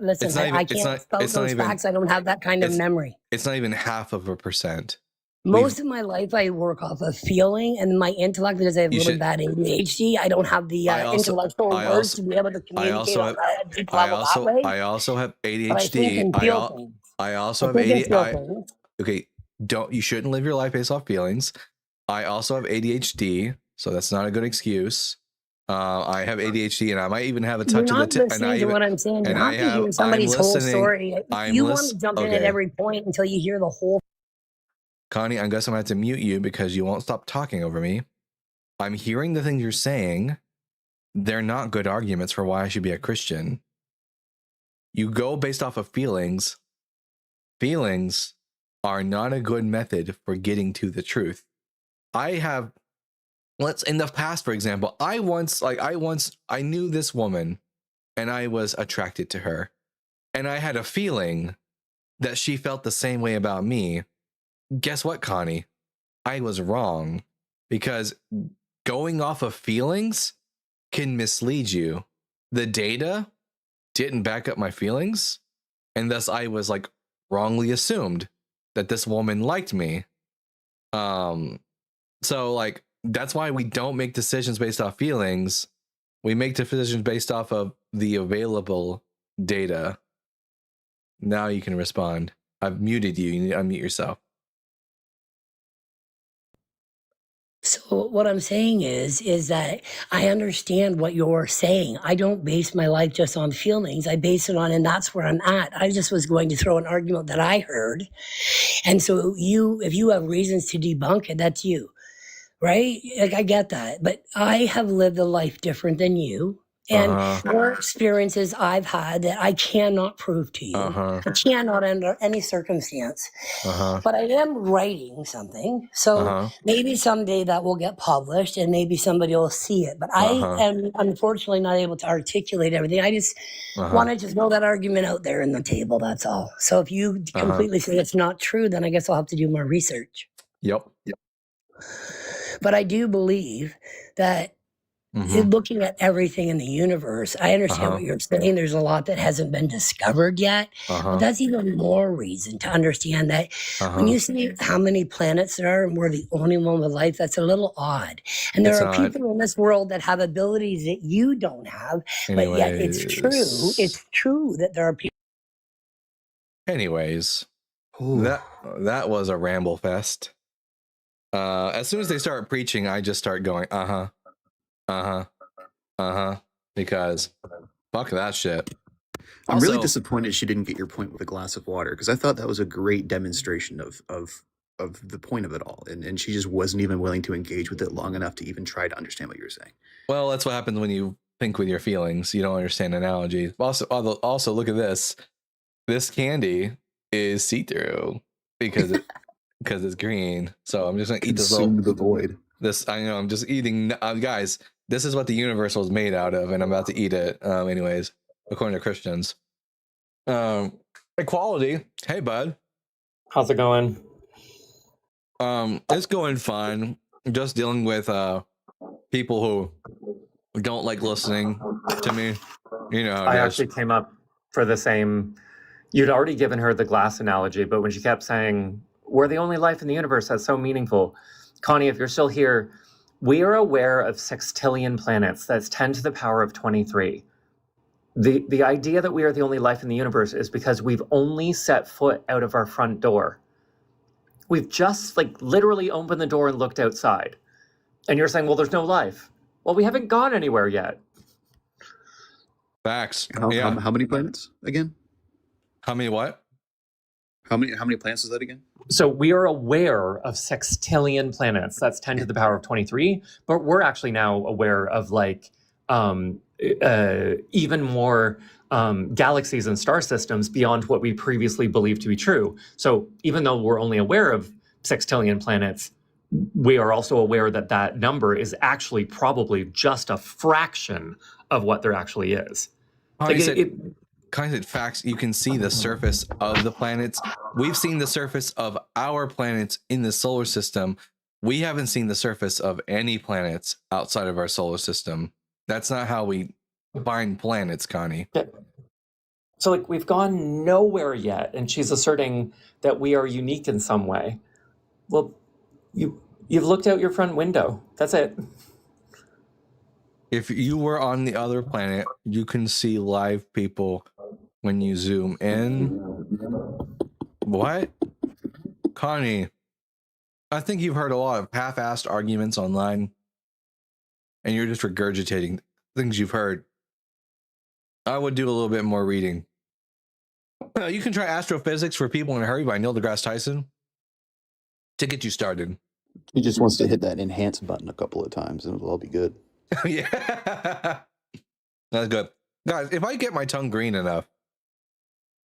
Listen, I can't spell those facts. I don't have that kind of memory. It's not even 0.5%. Most of my life, I work off of feeling and my intellect because I have really bad ADHD. I don't have the intellectual words to be able to communicate on a deep level that way. I also have ADHD. But I think and feel things. I also have ADHD. Okay, you shouldn't live your life based off feelings. I also have ADHD, so that's not a good excuse. I have ADHD, and I might even have a touch of the tip. And I what I'm saying. You have to hear somebody's whole story. You want to jump in at every point until you hear the whole. Connie, I guess I'm going to have to mute you because you won't stop talking over me. I'm hearing the things you're saying. They're not good arguments for why I should be a Christian. You go based off of feelings. Feelings are not a good method for getting to the truth. In the past, for example, I knew this woman and I was attracted to her. And I had a feeling that she felt the same way about me. Guess what, Connie? I was wrong because going off of feelings can mislead you. The data didn't back up my feelings, and thus I was wrongly assumed that this woman liked me. So that's why we don't make decisions based off feelings. We make decisions based off of the available data. Now you can respond. I've muted you. You need to unmute yourself. So what I'm saying is that I understand what you're saying. I don't base my life just on feelings. I base it on, and that's where I'm at. I just was going to throw an argument that I heard. And so if you have reasons to debunk it, that's you, right? I get that. But I have lived a life different than you. And more experiences I've had that I cannot prove to you. I cannot under any circumstance. But I am writing something. So maybe someday that will get published and maybe somebody will see it. But I am unfortunately not able to articulate everything. I just wanted to throw that argument out there in the table. That's all. So if you completely say it's not true, then I guess I'll have to do more research. Yep. But I do believe that looking at everything in the universe, I understand what you're saying. There's a lot that hasn't been discovered yet. But that's even more reason to understand that when you see how many planets there are and we're the only one with life, that's a little odd. And there are people in this world that have abilities that you don't have, but yet it's true. It's true that there are people. Anyways, that was a ramble fest. As soon as they start preaching, I just start going, because fuck that shit. I'm really disappointed she didn't get your point with a glass of water, because I thought that was a great demonstration of the point of it all, and she just wasn't even willing to engage with it long enough to even try to understand what you were saying. Well, that's what happens when you think with your feelings. You don't understand analogies. Also, look at this. This candy is see-through because it's green. So I'm just gonna eat this Consume the void. I'm just eating. Guys, this is what the universe was made out of, and I'm about to eat it. Anyways, according to Christians. Equality. Hey, bud. How's it going? It's going fine. Just dealing with people who don't like listening to me. You know, I actually came up for the same. You'd already given her the glass analogy, but when she kept saying, "We're the only life in the universe," that's so meaningful. Connie, if you're still here, we are aware of 6,000,000,000 planets. That's 10 to the power of 23. The idea that we are the only life in the universe is because we've only set foot out of our front door. We've just literally opened the door and looked outside. And you're saying, well, there's no life. Well, we haven't gone anywhere yet. Facts. How many planets again? How many what? How many planets is that again? So we are aware of 6,000,000,000 planets. That's 10 to the power of 23. But we're actually now aware of even more galaxies and star systems beyond what we previously believed to be true. So even though we're only aware of 6,000,000,000 planets, we are also aware that that number is actually probably just a fraction of what there actually is. Like Kind of facts, you can see the surface of the planets. We've seen the surface of our planets in the solar system. We haven't seen the surface of any planets outside of our solar system. That's not how we find planets, Connie. So like we've gone nowhere yet, and she's asserting that we are unique in some way. Well, you've looked out your front window. That's it. If you were on the other planet, you can see live people when you zoom in. What? Connie, I think you've heard a lot of half-assed arguments online, and you're just regurgitating things you've heard. I would do a little bit more reading. You can try Astrophysics for People in a Hurry by Neil deGrasse Tyson to get you started. He just wants to hit that enhance button a couple of times, and it'll all be good. Yeah, that's good, guys. If I get my tongue green enough,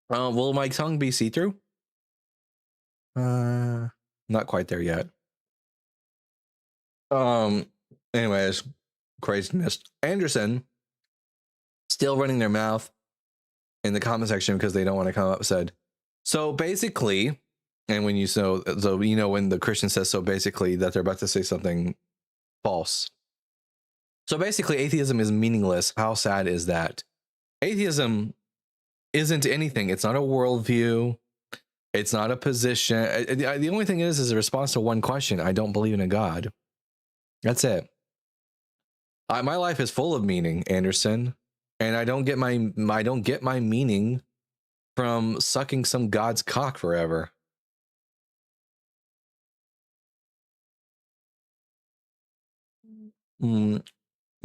will my tongue be see-through? Not quite there yet. Anyways, craziness. Anderson still running their mouth in the comment section because they don't want to come up. Said so basically, and when you so you know when the Christian says so basically that they're about to say something false. So basically, atheism is meaningless. How sad is that? Atheism isn't anything. It's not a worldview. It's not a position. The only thing is a response to one question. I don't believe in a God. That's it. My life is full of meaning, Anderson, and I don't get my meaning from sucking some God's cock forever.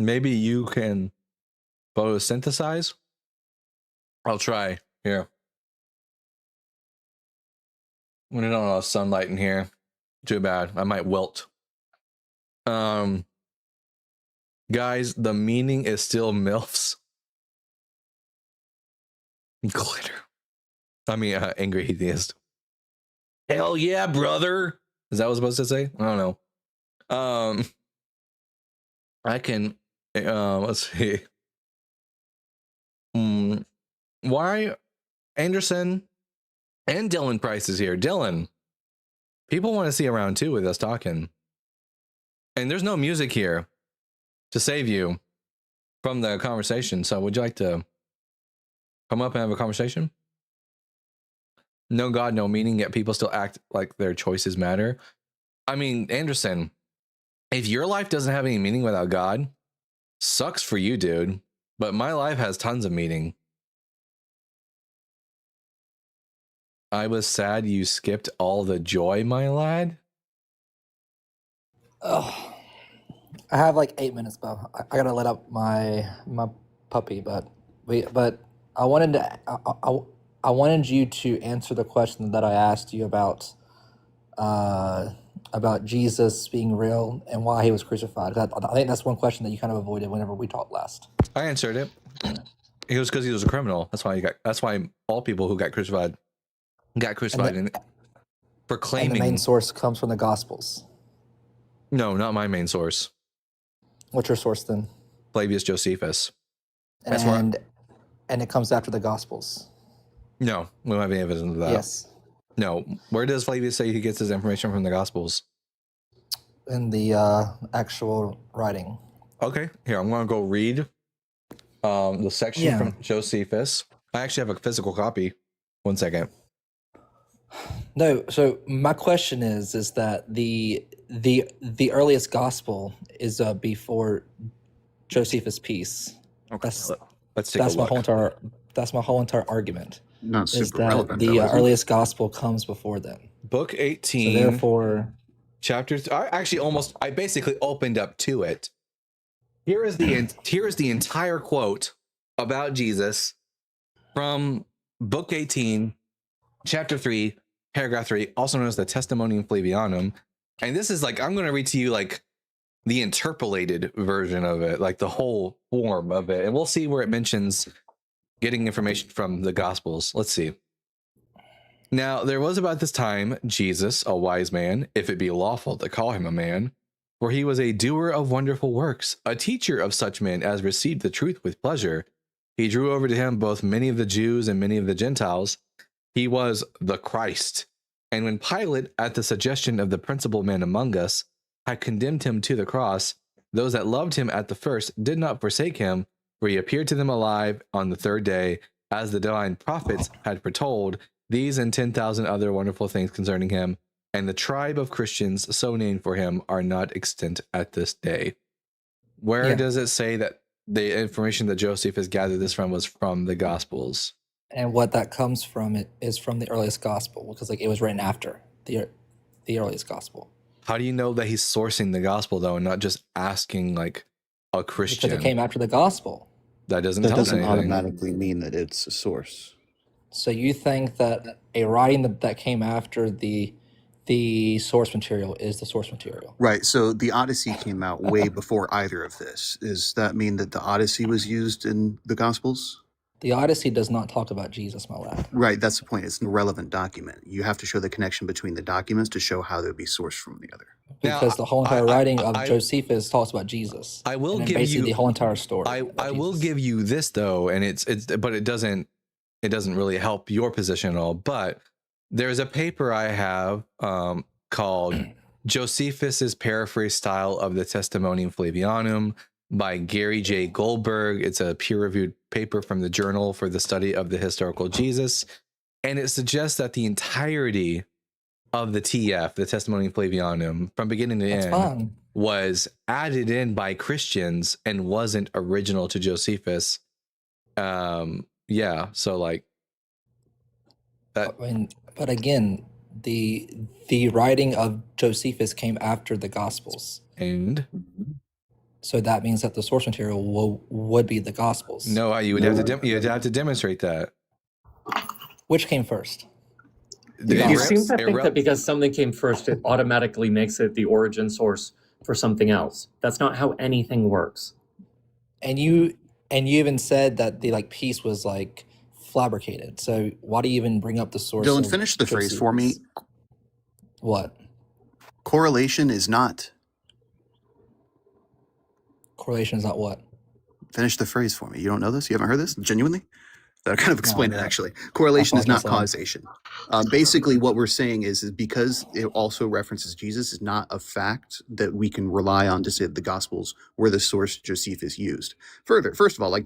Maybe you can photosynthesize? I'll try. Here. We don't have sunlight in here. Too bad. I might wilt. Guys, the meaning is still MILFs. Glitter. I mean, angry atheist. Hell yeah, brother. Is that what I was supposed to say? I don't know. I can let's see. Why Anderson and Dylan Price is here. Dylan, people want to see around too with us talking. And there's no music here to save you from the conversation. So would you like to come up and have a conversation? No God, no meaning, yet people still act like their choices matter. I mean, Anderson, if your life doesn't have any meaning without God, sucks for you, dude. But my life has tons of meaning. I was sad you skipped all the joy, my lad. Oh, I have like 8 minutes, Bo. I gotta let up my puppy, but I wanted you to answer the question that I asked you about Jesus being real and why he was crucified. I think that's one question that you kind of avoided whenever we talked last. I answered it. It was because he was a criminal. That's why all people who got crucified for claiming. And the main source comes from the Gospels. No, not my main source. What's your source then? Flavius Josephus. And it comes after the Gospels. No, we don't have any evidence of that. Yes. No, where does Flavius say he gets his information from the Gospels? In the actual writing. Okay, here, I'm going to go read the section from Josephus. I actually have a physical copy. 1 second. No, so my question is that the earliest gospel is before Josephus' piece. Okay, let's take a look. That's my whole entire argument. Not super is that relevant. The earliest gospel comes before then. Book 18. So therefore, chapter. I basically opened up to it. Here is the entire quote about Jesus from Book 18, Chapter 3, Paragraph 3, also known as the Testimonium Flavianum. And this is like, I'm going to read to you like the interpolated version of it, like the whole form of it. And we'll see where it mentions getting information from the Gospels. Let's see. Now, there was about this time Jesus, a wise man, if it be lawful to call him a man, for he was a doer of wonderful works, a teacher of such men as received the truth with pleasure. He drew over to him both many of the Jews and many of the Gentiles. He was the Christ. And when Pilate, at the suggestion of the principal men among us, had condemned him to the cross, those that loved him at the first did not forsake him, for he appeared to them alive on the third day, as the divine prophets had foretold, these and 10,000 other wonderful things concerning him, and the tribe of Christians so named for him are not extant at this day. Where Yeah. does it say that the information that Josephus gathered this from was from the Gospels? And what that comes from it is from the earliest gospel, because like it was written after the earliest gospel. How do you know that he's sourcing the Gospel, though, and not just asking like a Christian? Because it came after the gospel. That doesn't That tell us doesn't anything. automatically mean that it's a source. So you think that a writing that came after the source material is the source material? Right. So the Odyssey came out way before either of this. Does that mean that the Odyssey was used in the Gospels? The Odyssey does not talk about Jesus, my lad. Right. That's the point. It's an irrelevant document. You have to show the connection between the documents to show how they'd be sourced from the other. Now, Because the whole entire I- writing of I- Josephus talks about Jesus. I will and then give basically you the whole entire story. I about will Jesus. give you this though, and it's but it doesn't really help your position at all. But there's a paper I have called Josephus's Paraphrase Style of the Testimonium Flavianum by Gary J. Goldberg. It's a peer-reviewed paper from the Journal for the Study of the Historical Jesus, and it suggests that the entirety of the TF, the Testimonium Flavianum, from beginning to That's end, fine. was added in by Christians and wasn't original to Josephus. Yeah, so like that. I mean, but again, the writing of Josephus came after the Gospels. And So that means that the source material would be the Gospels. no, you would have to you'd have to demonstrate that. Which came first? The You Gospels- seem to think that because something came first, it automatically makes it the origin source for something else. That's not how anything works. And you even said that the like piece was like fabricated. So why do you even bring up the source? Dylan, of finish the phrase for me. Josephus? What? Correlation is not. Correlation is not what? Finish the phrase for me. You don't know this? You haven't heard this? Genuinely? That kind of explained it no. actually. Correlation I is not thought you said- causation. Basically, what we're saying is because it also references Jesus is not a fact that we can rely on to say that the Gospels were the source Josephus used. Further, first of all, like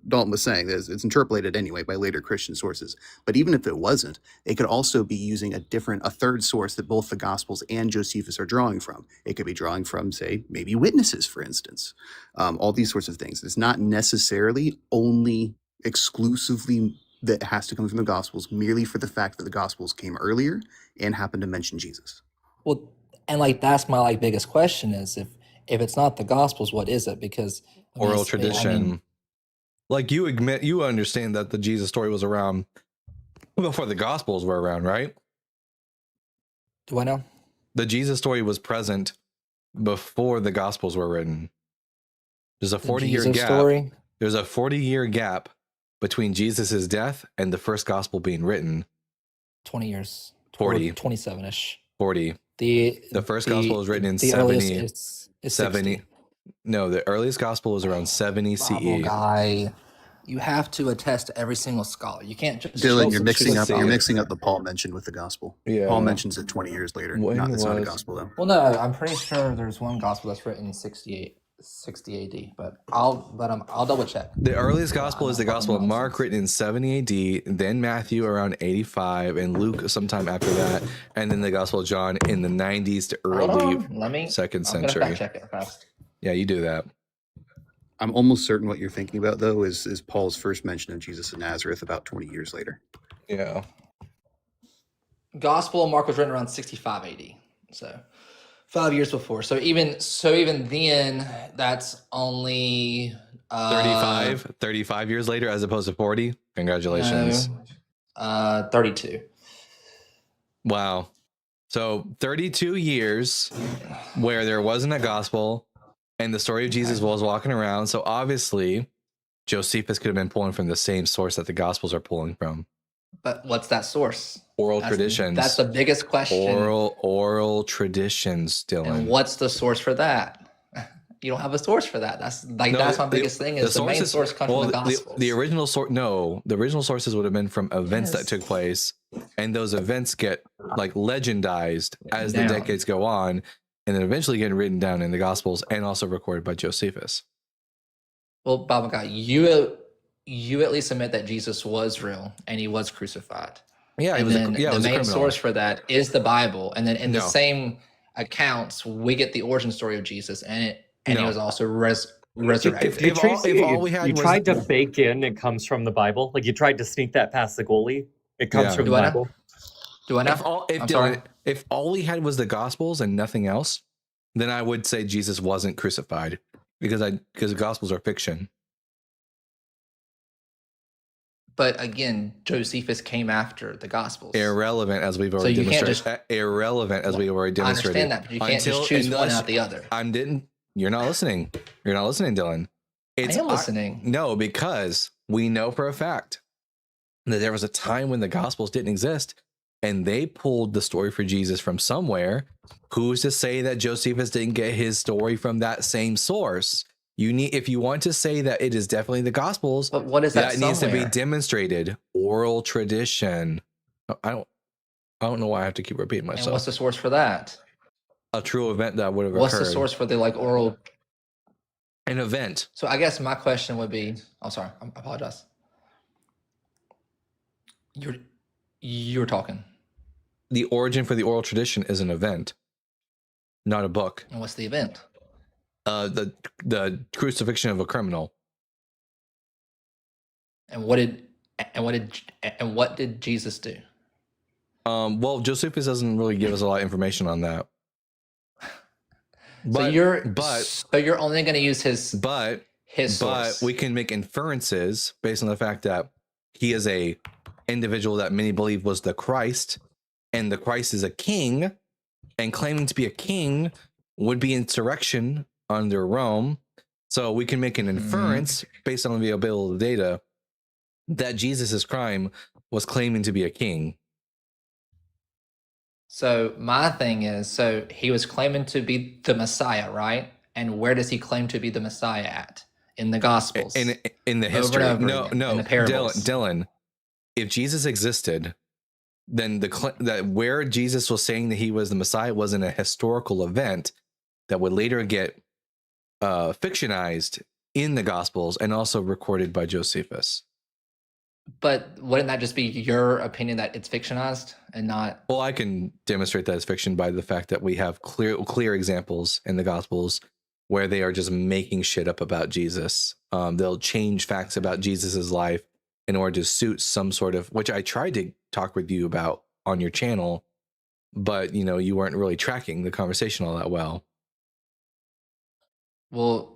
Dalton was saying, it's interpolated anyway by later Christian sources. But even if it wasn't, it could also be using a third source that both the Gospels and Josephus are drawing from. It could be drawing from, say, maybe witnesses, for instance. All these sorts of things. It's not necessarily only exclusively that has to come from the Gospels merely for the fact that the Gospels came earlier and happened to mention Jesus. Well, and like that's my like biggest question is if it's not the Gospels, what is it? Because I mean, oral it's- tradition. I mean, Like you understand that the Jesus story was around before the Gospels were around, right? do I know? The Jesus story was present before the Gospels were written. There's a The 40-year Jesus gap. story. There's a 40-year gap between Jesus's death and the first gospel being written. 20 years. 40. 27-ish. 40. The first gospel was written in the 70. earliest is 70. 60. No, the earliest gospel was around 70 Bible CE. guy. You have to attest to every single scholar. You can't just show Dylan, you're some mixing shit. up. You're mixing up the Paul mention with the Gospel. Yeah. Paul mentions it 20 years later. When It's not a was- Gospel though. Well, no, I'm pretty sure there's one gospel that's written in 60 AD, but I'll double check. The earliest gospel is the Gospel of Mark, Nonsense. written in 70 AD, then Matthew around 85, and Luke sometime after that, and then the Gospel of John in the 90s to Hold early on, let me. second I'm gonna century. fact check it fast. Yeah, you do that. I'm almost certain what you're thinking about though is Paul's first mention of Jesus of Nazareth about 20 years later. Yeah. Gospel of Mark was written around 65 AD, so 5 years before. So even then, that's only 35 years later as opposed to 40. Congratulations. 32. Wow. So 32 years where there wasn't a gospel and the story of Jesus was walking around. So obviously Josephus could have been pulling from the same source that the gospels are pulling from. But what's that source? Oral That's traditions. the biggest question. Oral traditions, Dylan. And what's the source for that? You don't have a source for that. That's like No, that's my biggest thing. Is the main sources- source comes well, from the Gospels. the original source. No, the original sources would have been from events that Yes. took place, and those events get like legendized as the Down. decades go on, and then eventually get written down in the Gospels and also recorded by Josephus. Well, Baba God, you at least admit that Jesus was real and he was crucified. Yeah, And then it the was a main criminal. source for that is the Bible. And then in the No. same accounts, we get the origin story of Jesus, and he No. was also resurrected. If all we had you was- tried to bake in it comes from the Bible, like you tried to sneak that past the goalie. It comes Yeah. from Do the I know? Bible. Do I know? If I'm Dylan, sorry. if all we had was the Gospels and nothing else, then I would say Jesus wasn't crucified because the Gospels are fiction. But again, Josephus came after the Gospels. Irrelevant, as we've already you can't demonstrated. Irrelevant, as we already I demonstrated. understand that, but you can't just choose one out the other. You're not listening. You're not listening, Dylan. I am listening. No, because we know for a fact that there was a time when the Gospels didn't exist, and they pulled the story for Jesus from somewhere. Who's to say that Josephus didn't get his story from that same source? If you want to say that it is definitely the Gospels, But what is that needs to be somewhere? demonstrated. Oral tradition. I don't know why I have to keep repeating And myself. what's the source for that? A true event that would have What's occurred. the source for the like oral? An event. So I guess my question would be, oh, sorry, I apologize. You were talking. The origin for the oral tradition is an event, not a book. And what's the event? The crucifixion of a criminal. And what did Jesus do? Well, Josephus doesn't really give us a lot of information on that. So you're only going to use his source. But we can make inferences based on the fact that he is a individual that many believe was the Christ, and the Christ is a king, and claiming to be a king would be insurrection under Rome. So we can make an inference based on the available data that Jesus's crime was claiming to be a king. So my thing is, so he was claiming to be the Messiah, right? And where does he claim to be the Messiah at? In the Gospels. In the Over history. and over No, again, no, in the parables. Dylan. If Jesus existed, then that where Jesus was saying that he was the Messiah was in a historical event that would later get fictionized in the Gospels and also recorded by Josephus. But wouldn't that just be your opinion that it's fictionized and not? Well, I can demonstrate that as fiction by the fact that we have clear examples in the Gospels where they are just making shit up about Jesus. They'll change facts about Jesus's life in order to suit some sort of, which I tried to talk with you about on your channel, but you weren't really tracking the conversation all that well. Well,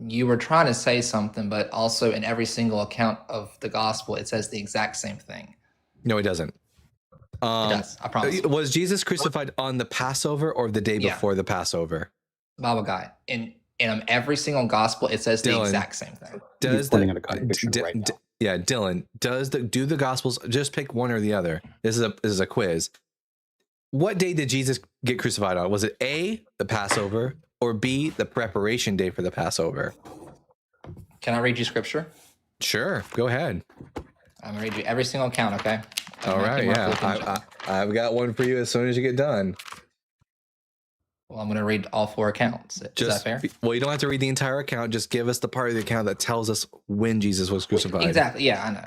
you were trying to say something, but also in every single account of the gospel, it says the exact same thing. No, it doesn't. It does, I promise. Was Jesus crucified on the Passover or the day Yeah. before the Passover? Bible guy. In every single gospel, it says the Dylan, exact same thing. Does yeah, Dylan, do the Gospels, just pick one or the other. This is a quiz. What day did Jesus get crucified on? Was it A, the Passover, or B, the preparation day for the Passover? Can I read you scripture? Sure, go ahead. I'm gonna read you every single account, okay? All right, yeah. I've got one for you as soon as you get done. Well, I'm gonna read all 4 accounts. Is that fair? Well, you don't have to read the entire account. Just give us the part of the account that tells us when Jesus was crucified. Exactly. Yeah, I know.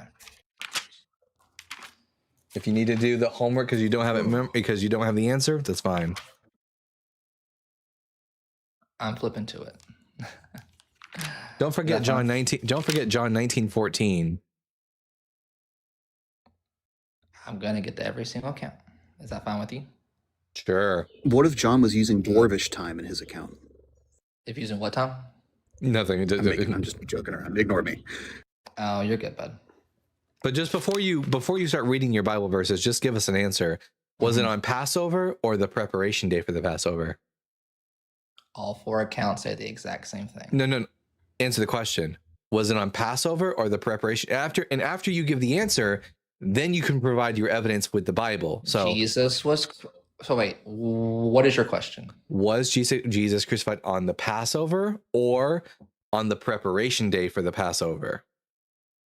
If you need to do the homework because you don't have it because you don't have the answer, that's fine. I'm flipping to it. Don't forget John 19. Don't forget John 19:14. I'm gonna get to every single account. Is that fine with you? Sure. What if John was using Dwarvish time in his account? If using what time? Nothing. I'm just joking around. Ignore me. Oh, you're good, bud. But just before you start reading your Bible verses, just give us an answer. Was it on Passover or the preparation day for the Passover? All 4 accounts say the exact same thing. No. Answer the question. Was it on Passover or the preparation? After you give the answer, then you can provide your evidence with the Bible. So Jesus was. So wait, what is your question? was Jesus crucified on the Passover or on the preparation day for the Passover?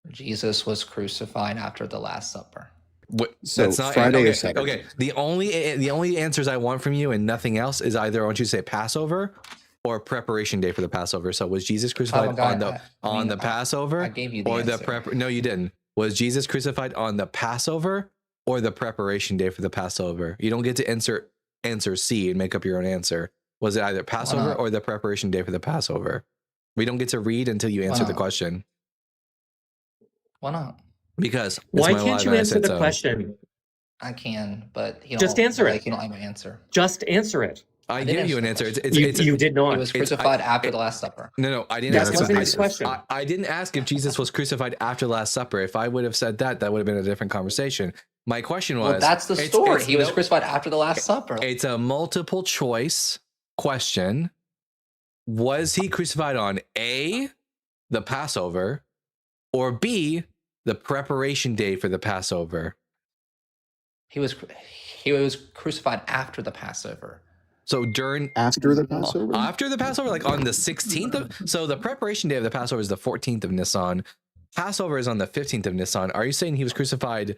Jesus was crucified after the Last Supper. What, So that's not Friday okay, or Saturday? Okay. The only answers I want from you and nothing else is either I want you to say Passover or preparation day for the Passover. So was Jesus crucified on the Passover? I gave you the or answer. the prep? No, you didn't. Was Jesus crucified on the Passover or the preparation day for the Passover? You don't get to answer C and make up your own answer. Was it either Passover or the preparation day for the Passover? We don't get to read until you answer the question. Why not? Because it's Why my can't live you and I answer said the so. question? I can, but Just answer it. Like, you don't like my answer. Just answer it. I did gave you an answer answer. the You did not. He was crucified after the Last Supper. No, I didn't That ask. wasn't his question. I didn't ask if Jesus was crucified after Last Supper. If I would have said that, that would have been a different conversation. My question was, Well, that's the story. He was crucified after the Last Supper. It's a multiple choice question. Was he crucified on A, the Passover, or B, the preparation day for the Passover? He was crucified after the Passover. So After the Passover? After the Passover, like on the 16th of, so the preparation day of the Passover is the 14th of Nisan. Passover is on the 15th of Nisan. Are you saying he was crucified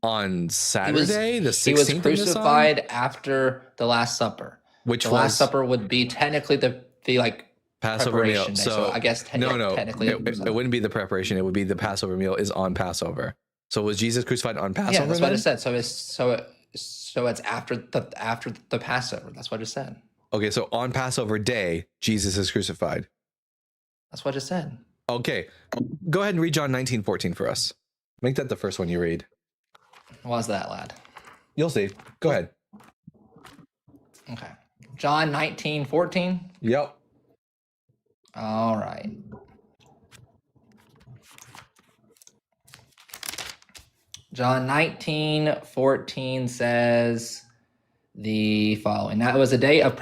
on Saturday, the 16th He was of Nisan? crucified after the Last Supper. Which the was Last Supper would be technically the like Passover meal. preparation day. So I guess technically it wouldn't be the preparation. It would be the Passover meal is on Passover. So was Jesus crucified on Passover? Yeah, that's what then? it said. So it's after the Passover. That's what it said. Okay, so on Passover day, Jesus is crucified. That's what it said. Okay, go ahead and read John 19:14 for us. Make that the first one you read. Why's that, lad? You'll see. Go ahead. Okay. John 19:14. Yep. All right. John 19:14 says the following. Now it was a day of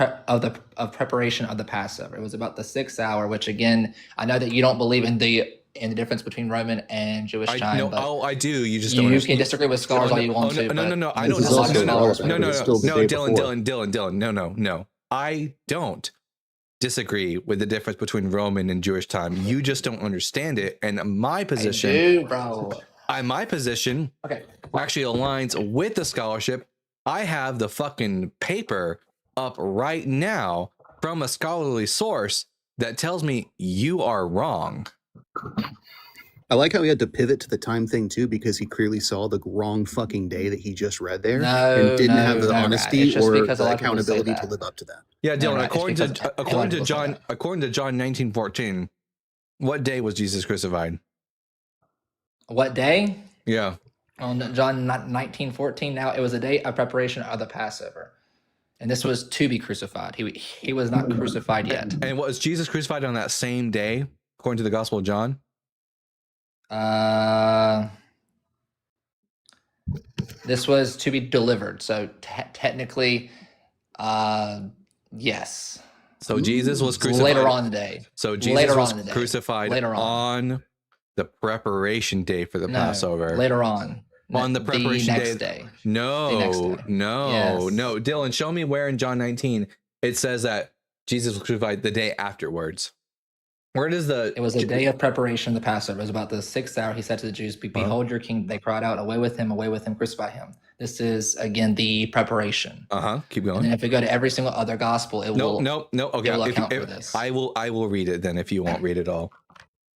preparation of the Passover. It was about the 6th hour, which again, I know that you don't believe in the difference between Roman and Jewish time. I do. You just you don't. You can disagree with scholars all you want to. No. I don't. Dylan. No. I don't disagree with the difference between Roman and Jewish time. You just don't understand it. And my position, I do, bro. My position actually aligns with the scholarship. I have the fucking paper up right now from a scholarly source that tells me you are wrong. I like how he had to pivot to the time thing too, because he clearly saw the wrong fucking day that he just read there and didn't have the honesty or the accountability to live up to that. Yeah, Dylan. According to John 19:14, what day was Jesus crucified? What day? Yeah. On John 19:14. Now it was a day of preparation of the Passover, and this was to be crucified. He was not crucified yet. And was Jesus crucified on that same day, according to the Gospel of John? This was to be delivered. So technically, yes. So Jesus was crucified later on in the day. So Jesus was crucified on the preparation day for the Passover. Later on. On the preparation day. No. Dylan, show me where in John 19 it says that Jesus was crucified the day afterwards. Where does it was a day of preparation of the Passover. It was about the 6th hour. He said to the Jews, behold your king. They cried out, away with him, crucify him. This is, again, the preparation. Keep going. And then if we go to every single other gospel, it will. No. Okay. It will account for this. I will read it then if you won't read it all.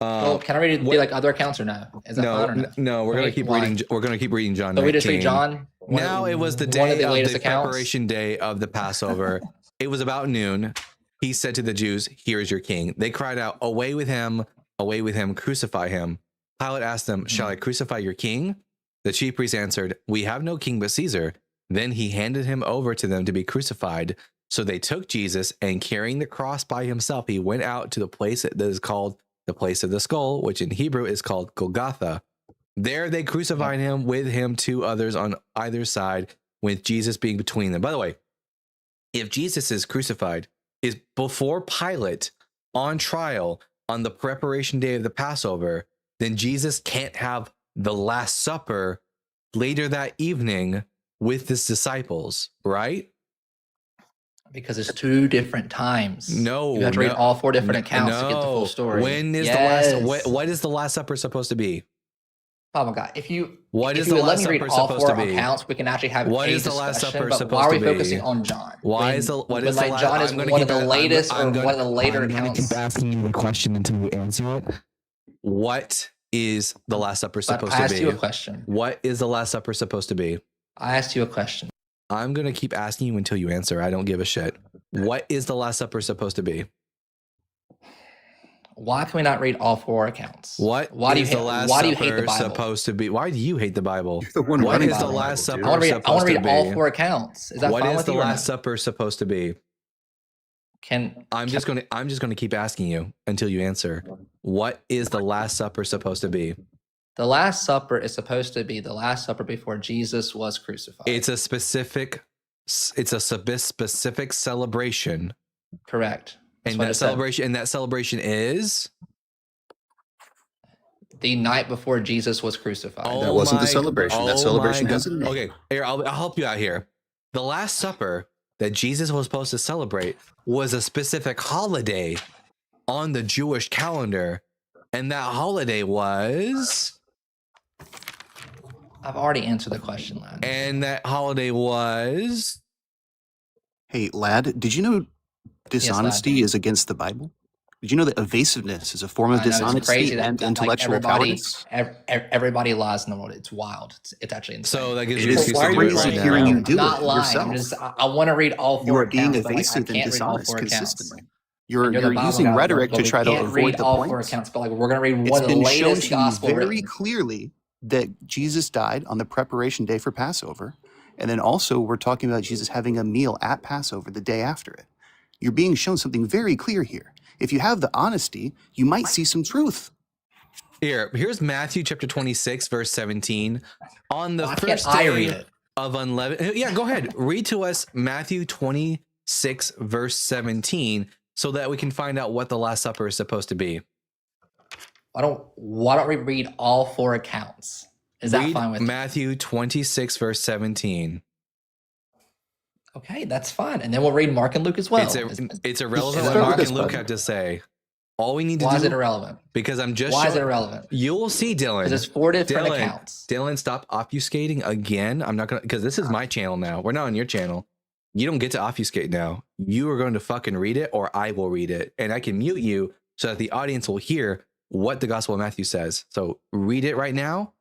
Well, can I read it like other accounts or no? Is that fine or no? No, we're gonna keep reading. We're gonna keep reading John. So we just read John. Now it was the day of the preparation day of the Passover. It was about noon. He said to the Jews, "Here is your king." They cried out, away with him, crucify him." Pilate asked them, "Shall I crucify your king?" The chief priests answered, "We have no king but Caesar." Then he handed him over to them to be crucified. So they took Jesus, and carrying the cross by himself, he went out to the place that is called the place of the skull, which in Hebrew is called Golgotha. There they crucified him, with him 2 others on either side, with Jesus being between them. By the way, if Jesus is crucified, is before Pilate on trial on the preparation day of the Passover, then Jesus can't have the Last Supper later that evening with his disciples, right? Because it's 2 different times. No, You have to read no, all 4 different accounts to get the full no. story. When is Yes. the last? What is the Last Supper supposed to be? Oh my God! If you What if is you the would let Last me read Supper all supposed 4 to be? accounts, we can actually have What a is the Last discussion. Supper But supposed why are we to be? focusing on John? Why is the what when is the like last? John is I'm gonna one keep of the I'm latest I'm or gonna, one of the later I'm gonna accounts? keep asking you the question until you answer it. What is the Last Supper But supposed I to asked be? you a question. What is the Last Supper supposed to be? I asked you a question. I'm gonna keep asking you until you answer. I don't give a shit. What is the Last Supper supposed to be? Why can we not read all 4 accounts? What Why do you is the hate? Last Why do you hate Supper the Bible? supposed to be? Why do you hate the Bible? You're the one What running is the the Bible, Last dude. Supper I want to supposed read to be? all 4 accounts. Is that What fine is with the you or Last not? Supper supposed to be? Can I'm just gonna keep asking you until you answer. What is the Last Supper supposed to be? the Last Supper is supposed to be the Last Supper before Jesus was crucified? It's a specific celebration, Correct. That's and what that it said. celebration is The night before Jesus was crucified. That wasn't the celebration. That celebration has a name. Okay, here I'll help you out here. The Last Supper that Jesus was supposed to celebrate was a specific holiday on the Jewish calendar, and that holiday was. I've already answered the question, lad. And that holiday was. Hey, lad, did you know dishonesty is against the Bible? Did you know that evasiveness is a form of I know, it's dishonesty crazy and that intellectual cowardice? everybody lies in the world. It's wild. It's actually insane. So that gives It you is excuse to do it crazy right hearing now. you do I'm not it lying. yourself. I want to read all 4 You are being accounts, but, like, I evasive and can't read all dishonest 4 accounts. consistently. You're And you're the Bible using guy, rhetoric but to we try to can't avoid read the all 4 point. accounts, but like we're gonna read It's one of the been shown latest to you gospel very written. clearly that Jesus died on the preparation day for Passover. And then also we're talking about Jesus having a meal at Passover the day after it. You're being shown something very clear here. If you have the honesty, you might see some truth. Here's Matthew chapter 26, verse 17. On the Why first can't I day read it? of unleavened. Yeah, go ahead. Read to us Matthew 26, verse 17, so that we can find out what the Last Supper is supposed to be. Why don't we read all 4 accounts? Is that Read fine with you? Matthew 26, verse 17. Okay, that's fine. And then we'll read Mark and Luke as well. It's irrelevant is what it Mark irrelevant? and Luke have to say. All we need to Why do. is it irrelevant? Because I'm just. Why is it irrelevant? You'll see, Dylan. Because there's 4 different Dylan, accounts. Dylan, stop obfuscating again. I'm not gonna, because this is my channel now. We're not on your channel. You don't get to obfuscate now. You are going to fucking read it, or I will read it, and I can mute you so that the audience will hear what the Gospel of Matthew says. So read it right now,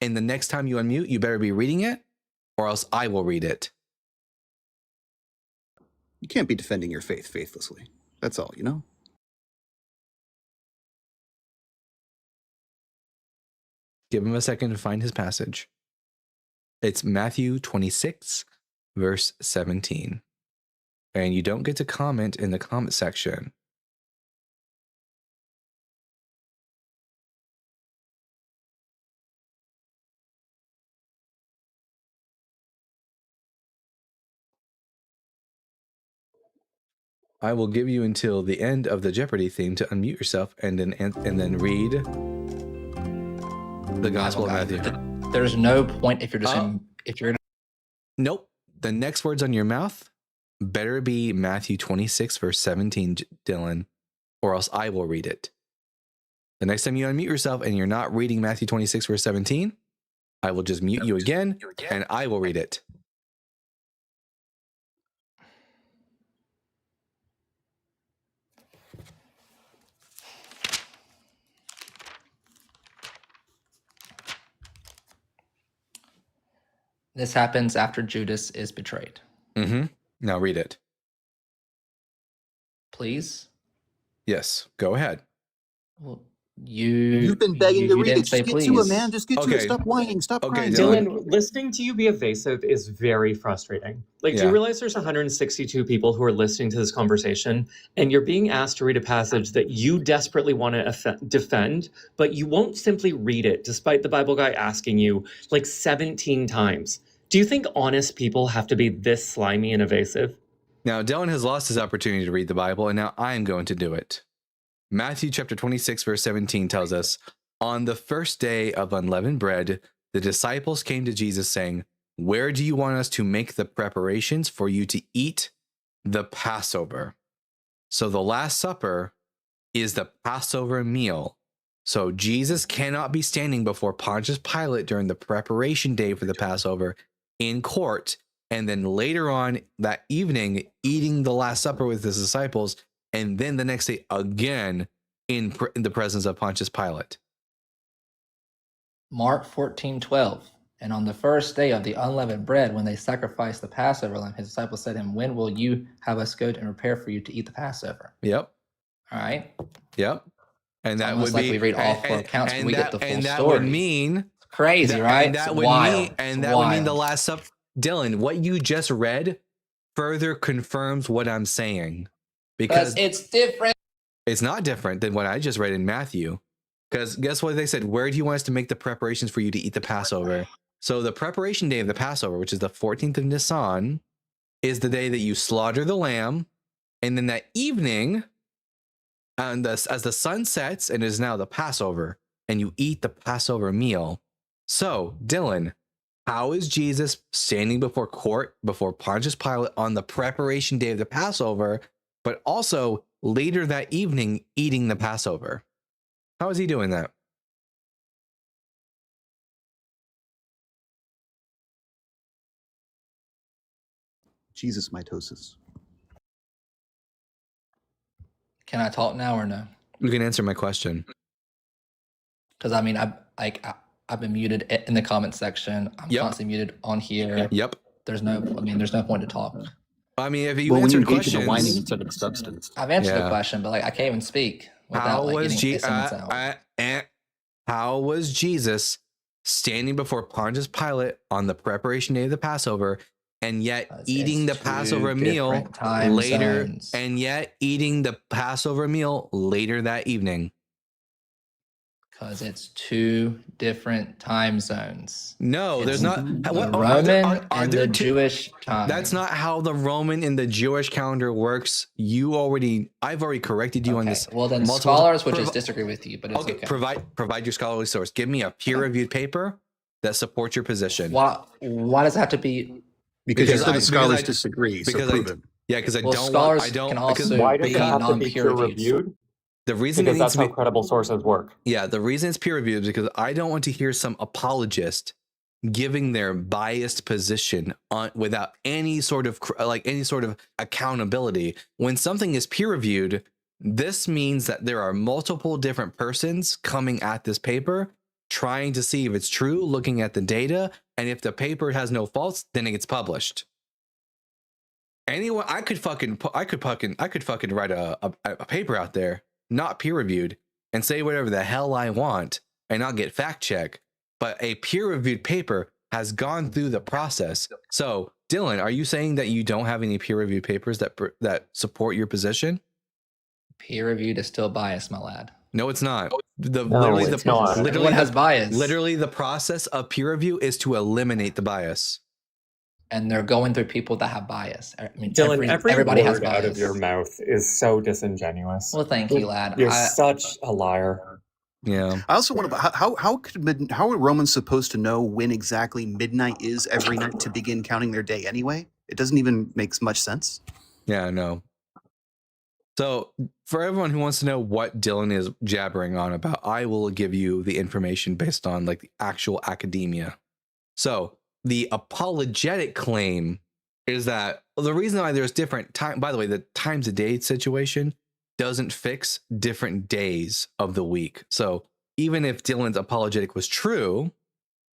and the next time you unmute, you better be reading it, or else I will read it. You can't be defending your faith faithlessly. That's all, you know? Give him a second to find his passage. It's Matthew 26, verse 17. And you don't get to comment in the comment section. I will give you until the end of the Jeopardy theme to unmute yourself and then read the Gospel of Matthew. There's no point if you're just if you're. Nope. The next words on your mouth better be Matthew 26, verse 17, Dylan, or else I will read it. The next time you unmute yourself and you're not reading Matthew 26, verse 17, I will just mute you again and I will read it. This happens after Judas is betrayed. Mm-hmm. Now read it. Please? Yes, go ahead. Well, You've been begging to you read didn't it. say Just get to it, please. man. Just get to it. Stop whining. Stop crying. Dylan, listening to you be evasive is very frustrating. Like, do you realize there's 162 people who are listening to this conversation, and you're being asked to read a passage that you desperately want to defend, but you won't simply read it, despite the Bible guy asking you like 17 times. Do you think honest people have to be this slimy and evasive? Now, Dylan has lost his opportunity to read the Bible, and now I am going to do it. Matthew chapter 26, verse 17 tells us, on the first day of unleavened bread, the disciples came to Jesus saying, "Where do you want us to make the preparations for you to eat the Passover?" So the Last Supper is the Passover meal. So Jesus cannot be standing before Pontius Pilate during the preparation day for the Passover in court, and then later on that evening eating the Last Supper with his disciples, and then the next day again in the presence of Pontius Pilate. Mark 14:12. And on the first day of the unleavened bread, when they sacrificed the Passover lamb, his disciples said to him, "When will you have us go and prepare for you to eat the Passover?" Yep. All right. Yep. And that Almost would like be we read all four accounts and we get the full and that story. would mean It's crazy, right? And that It's would wild. mean and It's that would mean the wild. Last Supper. Dylan, what you just read further confirms what I'm saying, because it's different. it's not different than what I just read in Matthew. Because guess what they said? Where do you want us to make the preparations for you to eat the Passover? So the preparation day of the Passover, which is the 14th of Nisan, is the day that you slaughter the lamb, and then that evening, and as the sun sets, and it is now the Passover, and you eat the Passover meal. So, Dylan, how is Jesus standing before court, before Pontius Pilate on the preparation day of the Passover, but also later that evening eating the Passover? How is he doing that? Jesus mitosis. Can I talk now or no? You can answer my question. Because I mean, I've been muted in the comment section. I'm Yep. constantly muted on here. Yep. There's no point to talk. I mean, if you Well, when you answered engage in questions, the whining instead of substance. I've answered the Yeah. question, but like I can't even speak without how like was getting sentences out. how was Jesus standing before Pontius Pilate on the preparation day of the Passover, and yet eating the two Passover meal different time later, zones. and yet eating the Passover meal later that evening? Because it's two different time zones. No, there's It's not. the What, Roman are and there the two- Jewish time. That's not how the Roman and the Jewish calendar works. I've already corrected you on Okay, this. well then multiple- scholars would just disagree with you, but it's okay. Provide your scholarly source. Give me a peer-reviewed paper that supports your position. Why does it have to be? Because you Because said I- the scholars because I- disagree. So because I- prove it. Yeah, because I Well, don't scholars want. I don't. can because also Why does be it have to be non-peer peer reviewed. reviewed? the reason Because it needs that's to how be. credible sources work. Yeah, the reason it's peer reviewed is because I don't want to hear some apologist giving their biased position on without any sort of accountability. When something is peer reviewed, this means that there are multiple different persons coming at this paper, trying to see if it's true, looking at the data, and if the paper has no faults, then it gets published. Anyone, I could fucking write a paper out there, not peer reviewed, and say whatever the hell I want and not get fact check. But a peer reviewed paper has gone through the process. So, Dylan, are you saying that you don't have any peer reviewed papers that support your position? Peer reviewed is still biased, my lad. No, it's not. it's not. Everyone has bias. Literally, the process of peer review is to eliminate the bias. And they're going through people that have bias. I mean, Dylan, every everybody word has bias. out of your mouth is so disingenuous. Well, thank you, lad. You're such a liar. Yeah. I also want to. How are Romans supposed to know when exactly midnight is every night to begin counting their day anyway? It doesn't even make much sense. Yeah, I know. So, for everyone who wants to know what Dylan is jabbering on about, I will give you the information based on like the actual academia. So, the apologetic claim is that the reason why there's different time, by the way, the times a day situation doesn't fix different days of the week. So even if Dylan's apologetic was true,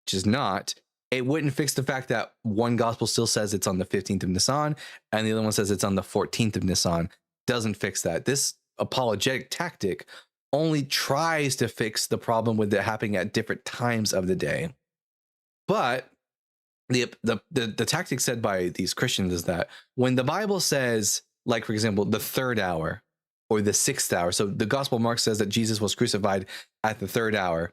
which is not, it wouldn't fix the fact that one gospel still says it's on the 15th of Nisan and the other one says it's on the 14th of Nisan. Doesn't fix that. This apologetic tactic only tries to fix the problem with it happening at different times of the day. But the tactic said by these Christians is that when the Bible says, like, for example, the 3rd hour or the 6th hour, so the Gospel of Mark says that Jesus was crucified at the 3rd hour,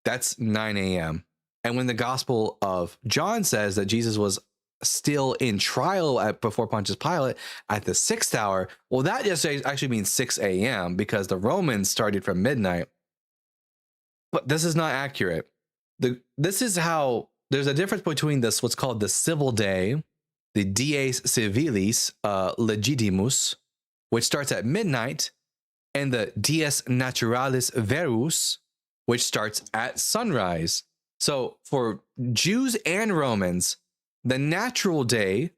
that's 9 a.m. And when the Gospel of John says that Jesus was still in trial before Pontius Pilate at the 6th hour, well, that just actually means 6 a.m. because the Romans started from midnight. But this is not accurate. this is how there's a difference between this what's called the civil day, the dies civilis legitimus, which starts at midnight, and the dies naturalis verus, which starts at sunrise. So for Jews and Romans, the natural day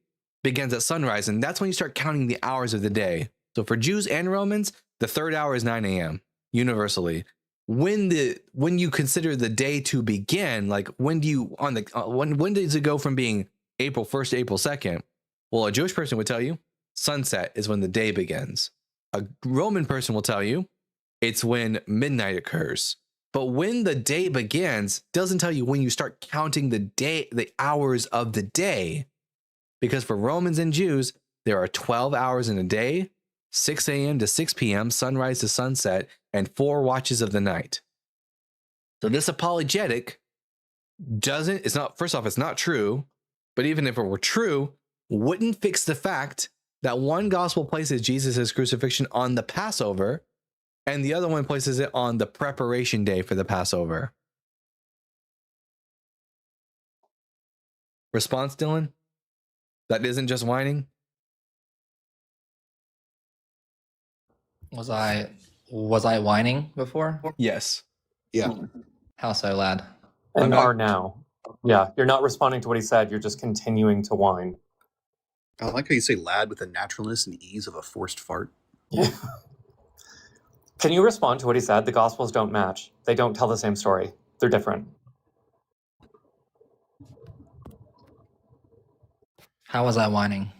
begins at sunrise, and that's when you start counting the hours of the day. So for Jews and Romans, the third hour is 9 a.m. universally. When you consider the day to begin, like when do you when does it go from being April 1st to April 2nd? Well, a Jewish person would tell you sunset is when the day begins. A Roman person will tell you it's when midnight occurs. But when the day begins doesn't tell you when you start counting the hours of the day. Because for Romans and Jews, there are 12 hours in a day, 6 a.m. to 6 p.m., sunrise to sunset, and 4 watches of the night. So this apologetic first off, it's not true, but even if it were true, wouldn't fix the fact that one gospel places Jesus' crucifixion on the Passover, and the other one places it on the preparation day for the Passover. Response, Dylan? That isn't just whining? Was I whining before? Yes. Yeah. How so, lad? And are now. Yeah, you're not responding to what he said. You're just continuing to whine. I like how you say lad with the naturalness and ease of a forced fart. Yeah. Can you respond to what he said? The Gospels don't match. They don't tell the same story. They're different. How was I whining?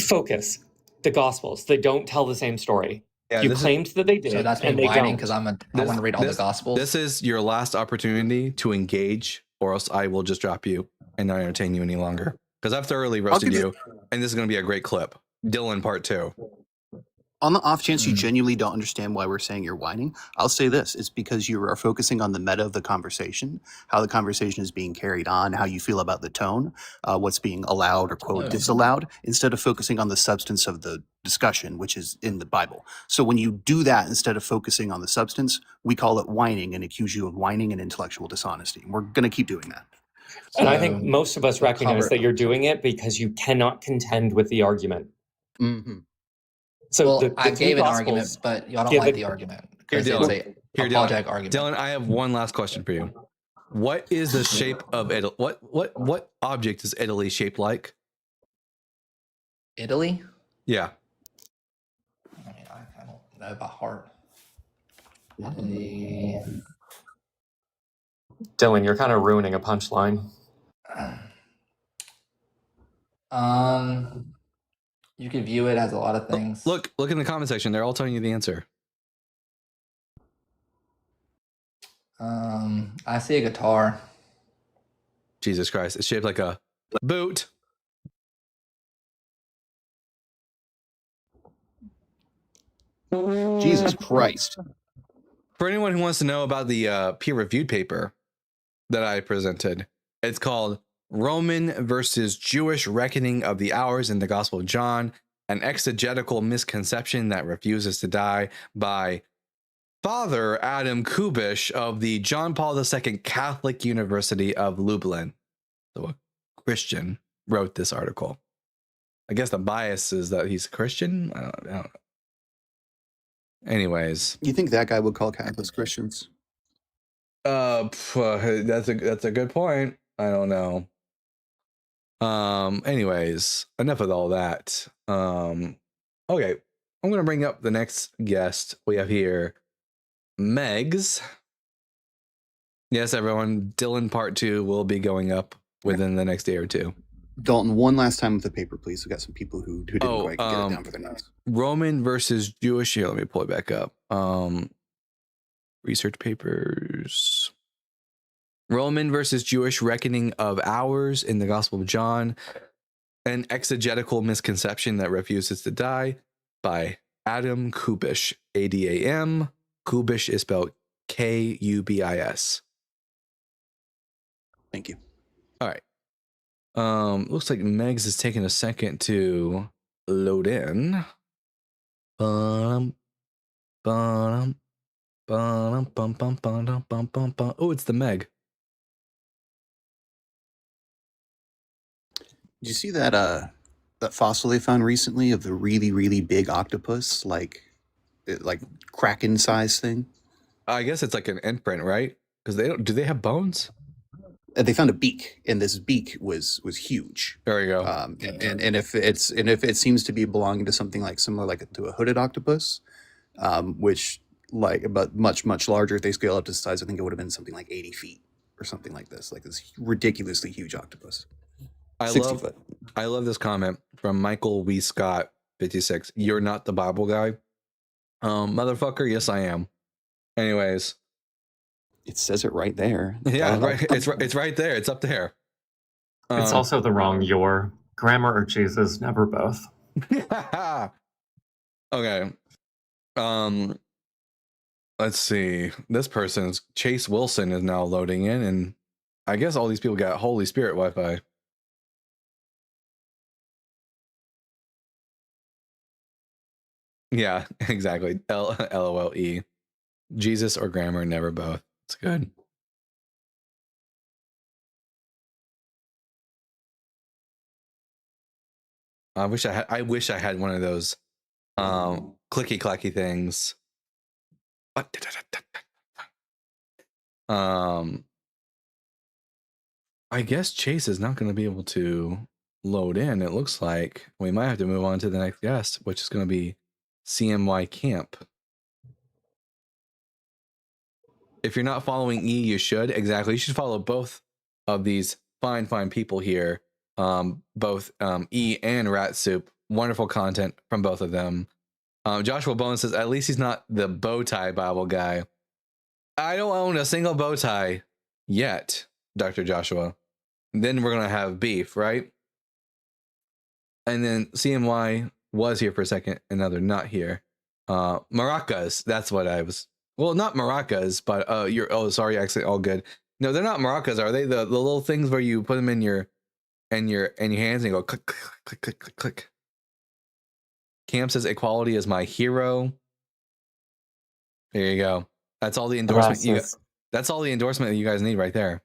Focus. The Gospels, they don't tell the same story. Yeah, you claimed that they did, So that's me and they whining don't. because I want to read all the Gospels. This is your last opportunity to engage, or else I will just drop you and not entertain you any longer. Because I've thoroughly roasted you, and this is going to be a great clip. Dylan part 2. On the off chance you genuinely don't understand why we're saying you're whining, I'll say this. It's because you are focusing on the meta of the conversation, how the conversation is being carried on, how you feel about the tone, what's being allowed or quote disallowed, instead of focusing on the substance of the discussion, which is in the Bible. So when you do that instead of focusing on the substance, we call it whining and accuse you of whining and intellectual dishonesty. And we're going to keep doing that. And I think most of us recognize that you're doing it because you cannot contend with the argument. Mm-hmm. So I gave an argument, but y'all don't like the argument. Here, Dylan. Apologetic argument. Dylan, I have one last question for you. What is the shape of Italy? What object is Italy shaped like? Italy? Yeah. I mean, I don't know by heart. Italy. Dylan, you're kind of ruining a punchline. You could view it as a lot of things. Look in the comment section. They're all telling you the answer. I see a guitar. Jesus Christ. It's shaped like a boot. Jesus Christ. For anyone who wants to know about the peer-reviewed paper that I presented, it's called Roman versus Jewish Reckoning of the Hours in the Gospel of John, an exegetical misconception that refuses to die, by Father Adam Kubish of the John Paul II Catholic University of Lublin. So a Christian wrote this article. I guess the bias is that he's a Christian. I don't know. Anyways, You think that guy would call Catholics Christians? that's a good point. I don't know. Anyways, enough of all that. Okay, I'm gonna bring up the next guest we have here, Megs. Yes, everyone, Dylan part 2 will be going up within the next day or two. Dalton, one last time with the paper, please. We've got some people who didn't quite get it down for their names. Roman versus Jewish. Here, let me pull it back up. Research papers. Roman versus Jewish Reckoning of Hours in the Gospel of John, an exegetical misconception that refuses to die, by Adam Kubish. Adam. Kubish is spelled Kubis. Thank you. All right. Looks like Megs is taking a second to load in. Oh, it's the Meg. Did you see that fossil they found recently of the really, really big octopus, like kraken size thing? I guess it's like an imprint, right? Because they don't. Do they have bones? They found a beak, and this beak was huge. There you go. And if it seems to be belonging to something like similar like to a hooded octopus, which but much larger. If they scale up to size, I think it would have been something like 80 feet or something like this, like this ridiculously huge octopus. I 60 foot. love this comment from Michael W. Scott 56. You're not the Bible guy, motherfucker. Yes, I am. Anyways, it says it right there. Yeah, right. It's right there. It's up there. It's also the wrong your. Grammar or Jesus, never both. Okay. Let's see. This person's Chase Wilson is now loading in, and I guess all these people got Holy Spirit Wi-Fi. Yeah, exactly. LOLE. Jesus or grammar, never both. It's good. I wish I had one of those clicky clacky things. I guess Chase is not going to be able to load in. It looks like we might have to move on to the next guest, which is going to be CMY Camp. If you're not following E, you should. Exactly. You should follow both of these fine people here. Both E and Rat Soup. Wonderful content from both of them. Joshua Bowen says, at least he's not the bow tie Bible guy. I don't own a single bow tie yet, Dr. Joshua. Then we're going to have beef, right? And then CMY was here for a second, and now they're not here. Maracas, that's what I was. Well, not maracas, but sorry, actually, all good. No, they're not maracas, are they? The little things where you put them in your hands and you go click, click, click, click, click, click. Cam says equality is my hero. There you go. That's all the endorsement that's all the endorsement that you guys need right there.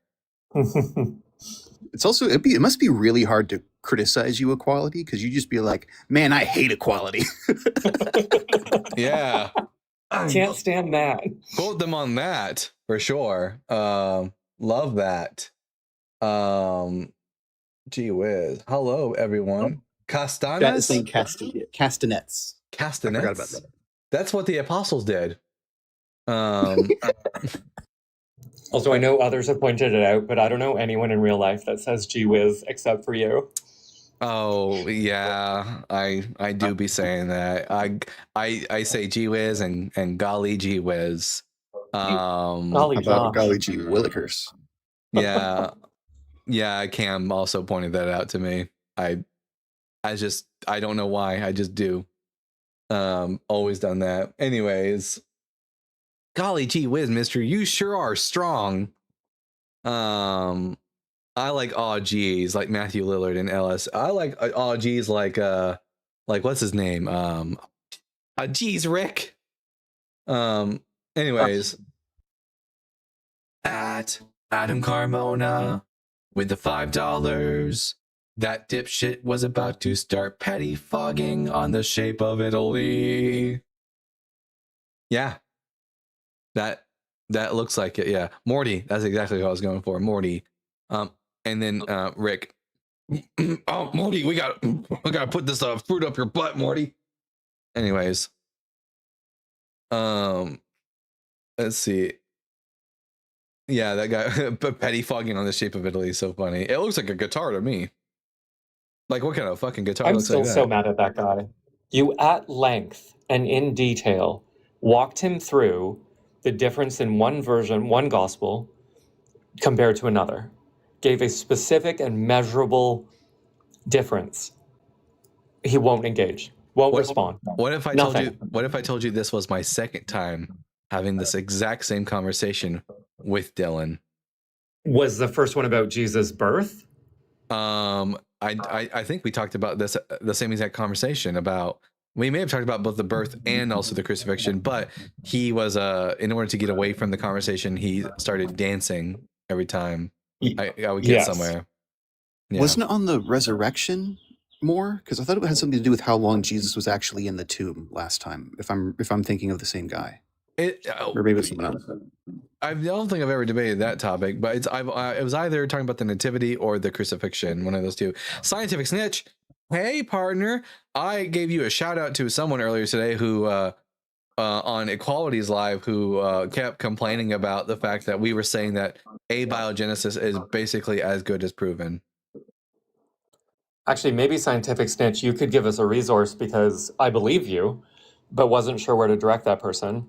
It's also it must be really hard to criticize you equality, because you just be like, man, I hate equality. Yeah. Can't stand that. Quote them on that for sure. Love that. Gee whiz. Hello, everyone. Castanas? Castanets. Castanets. I forgot about that. That's what the apostles did. Also, I know others have pointed it out, but I don't know anyone in real life that says gee whiz except for you. Oh yeah, I do be saying that. I say gee whiz and golly gee whiz. Golly gee willikers. Yeah. Cam also pointed that out to me. I don't know why. I just do. Always done that. Anyways, golly gee whiz, mister, you sure are strong. I like aw geez, like Matthew Lillard and LS. I like aw geez, like what's his name? Geez, Rick. Anyways, at Adam Carmona with the $5. That dipshit was about to start pettifogging on the shape of Italy. Yeah. That looks like it, yeah. Morty, that's exactly what I was going for. Morty. And then Rick. Oh, Morty, we gotta put this fruit up your butt, Morty. Anyways. Let's see. Yeah, that guy pettifogging on the shape of Italy is so funny. It looks like a guitar to me. Like, what kind of fucking guitar I'm looks still like that? so mad at that guy. You at length and in detail walked him through the difference in one version, one gospel, compared to another. Gave a specific and measurable difference. He won't engage. Won't respond. What if I told you this was my second time having this exact same conversation with Dylan? Was the first one about Jesus' birth? I think we talked about this, the same exact conversation about, we may have talked about both the birth and also the crucifixion, but he was, in order to get away from the conversation, he started dancing every time I would get somewhere. Yeah. Wasn't it on the resurrection more? Because I thought it had something to do with how long Jesus was actually in the tomb last time. If I'm thinking of the same guy, or maybe it's someone else. I don't think I've ever debated that topic, but it was either talking about the nativity or the crucifixion, one of those two. Scientific Snitch, hey partner, I gave you a shout out to someone earlier today who on Equalities Live who kept complaining about the fact that we were saying that abiogenesis is basically as good as proven. Actually, maybe Scientific Snitch, you could give us a resource because I believe you, but wasn't sure where to direct that person.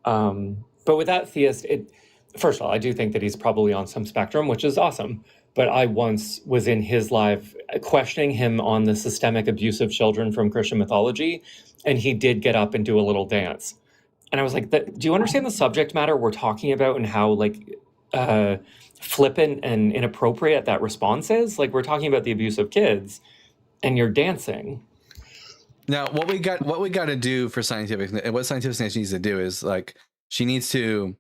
But with that theist, first of all, I do think that he's probably on some spectrum, which is awesome. But I once was in his live questioning him on the systemic abuse of children from Christian mythology, and he did get up and do a little dance. And I was like, do you understand the subject matter we're talking about and how flippant and inappropriate that response is? Like, we're talking about the abuse of kids, and you're dancing. Now, what we got to do for what Scientific Snitch needs to do is she needs to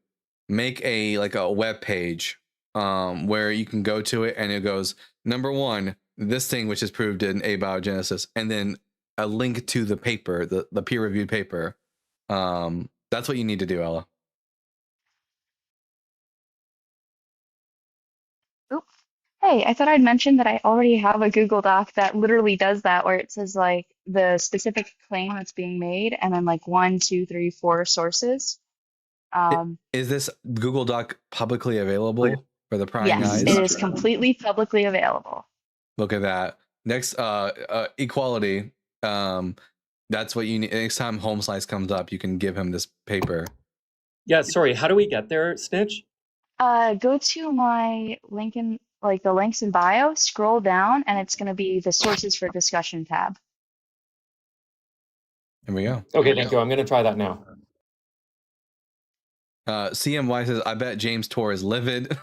make a web page where you can go to it and it goes, number one, this thing which is proved in abiogenesis, and then a link to the paper, the peer-reviewed paper. That's what you need to do, Ella. Oop. Hey, I thought I'd mention that I already have a Google Doc that literally does that, where it says the specific claim that's being made and then 1, 2, 3, 4 sources. Is this Google Doc publicly available for the prying eyes? Yes, it is completely publicly available. Look at that. Next, equality. That's what you need. Next time Home Slice comes up, you can give him this paper. Yeah, sorry. How do we get there, Snitch? Go to my link in the links in bio, scroll down, and it's going to be the sources for discussion tab. Here we go. Okay, thank you. I'm going to try that now. CMY says, I bet James Tor is livid.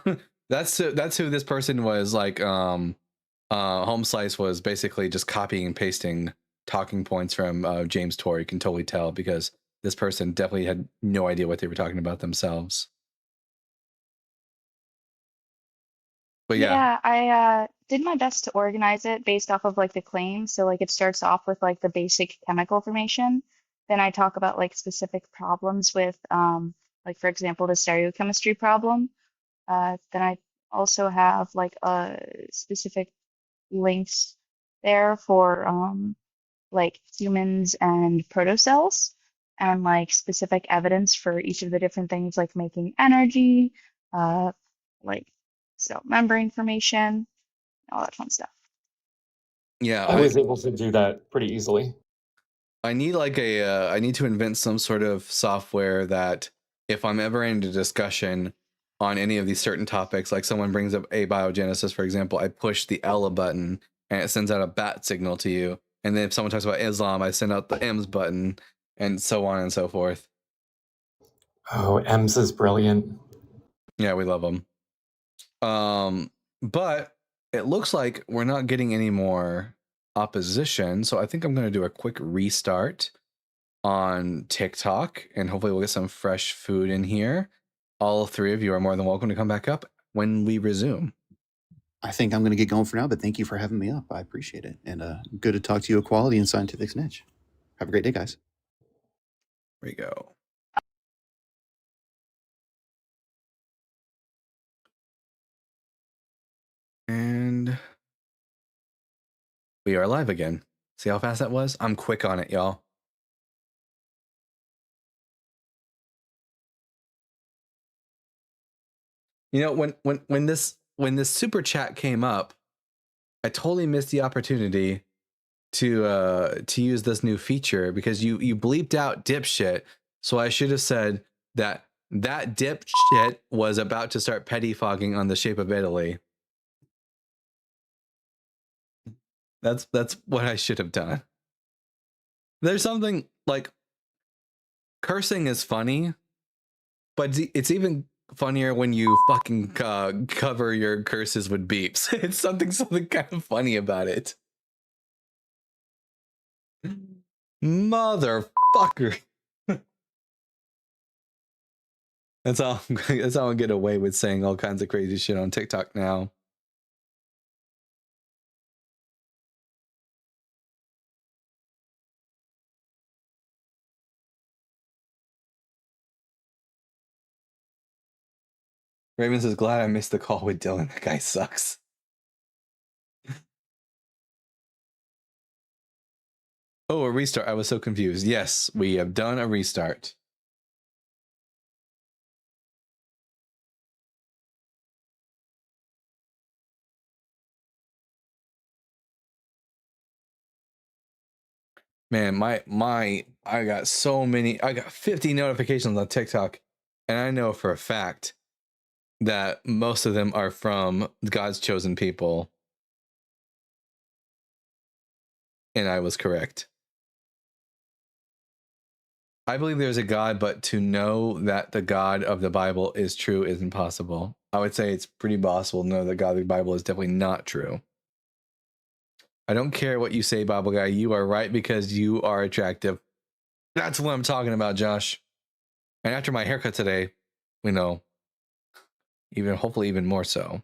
That's who this person was. Home Slice was basically just copying and pasting talking points from James Tor. You can totally tell because this person definitely had no idea what they were talking about themselves. But yeah, I did my best to organize it based off of the claims. So it starts off with the basic chemical information. Then I talk about specific problems with for example the stereochemistry problem. Then I also have specific links there for humans and protocells and specific evidence for each of the different things making energy, cell membrane formation, all that fun stuff. Yeah, I was able to do that pretty easily. I need I need to invent some sort of software that if I'm ever in a discussion on any of these certain topics, like someone brings up abiogenesis, for example, I push the Ella button and it sends out a bat signal to you. And then if someone talks about Islam, I send out the M's button and so on and so forth. Oh, M's is brilliant. Yeah, we love them. But it looks like we're not getting any more opposition. So I think I'm going to do a quick restart on TikTok and hopefully we'll get some fresh food in here. All three of you are more than welcome to come back up when we resume. I think I'm going to get going for now, but thank you for having me up. I appreciate it. And good to talk to you, Equality and Scientific Snitch. Have a great day, guys. There we go. And we are live again. See how fast that was? I'm quick on it, y'all. You know, when this super chat came up, I totally missed the opportunity to use this new feature because you bleeped out dipshit. So I should have said that dipshit was about to start pettifogging on The Shape of Italy. That's what I should have done. There's something cursing is funny, but it's even funnier when you fucking cover your curses with beeps. It's something kind of funny about it. Motherfucker. That's how I get away with saying all kinds of crazy shit on TikTok now. Raven says, glad I missed the call with Dylan. That guy sucks. Oh, a restart. I was so confused. Yes, we have done a restart. Man, I got so many. I got 50 notifications on TikTok, and I know for a fact that most of them are from God's chosen people. And I was correct. I believe there's a God, but to know that the God of the Bible is true is impossible. I would say it's pretty possible to know that God of the Bible is definitely not true. I don't care what you say, Bible guy. You are right because you are attractive. That's what I'm talking about, Josh. And after my haircut today, you know, hopefully even more so.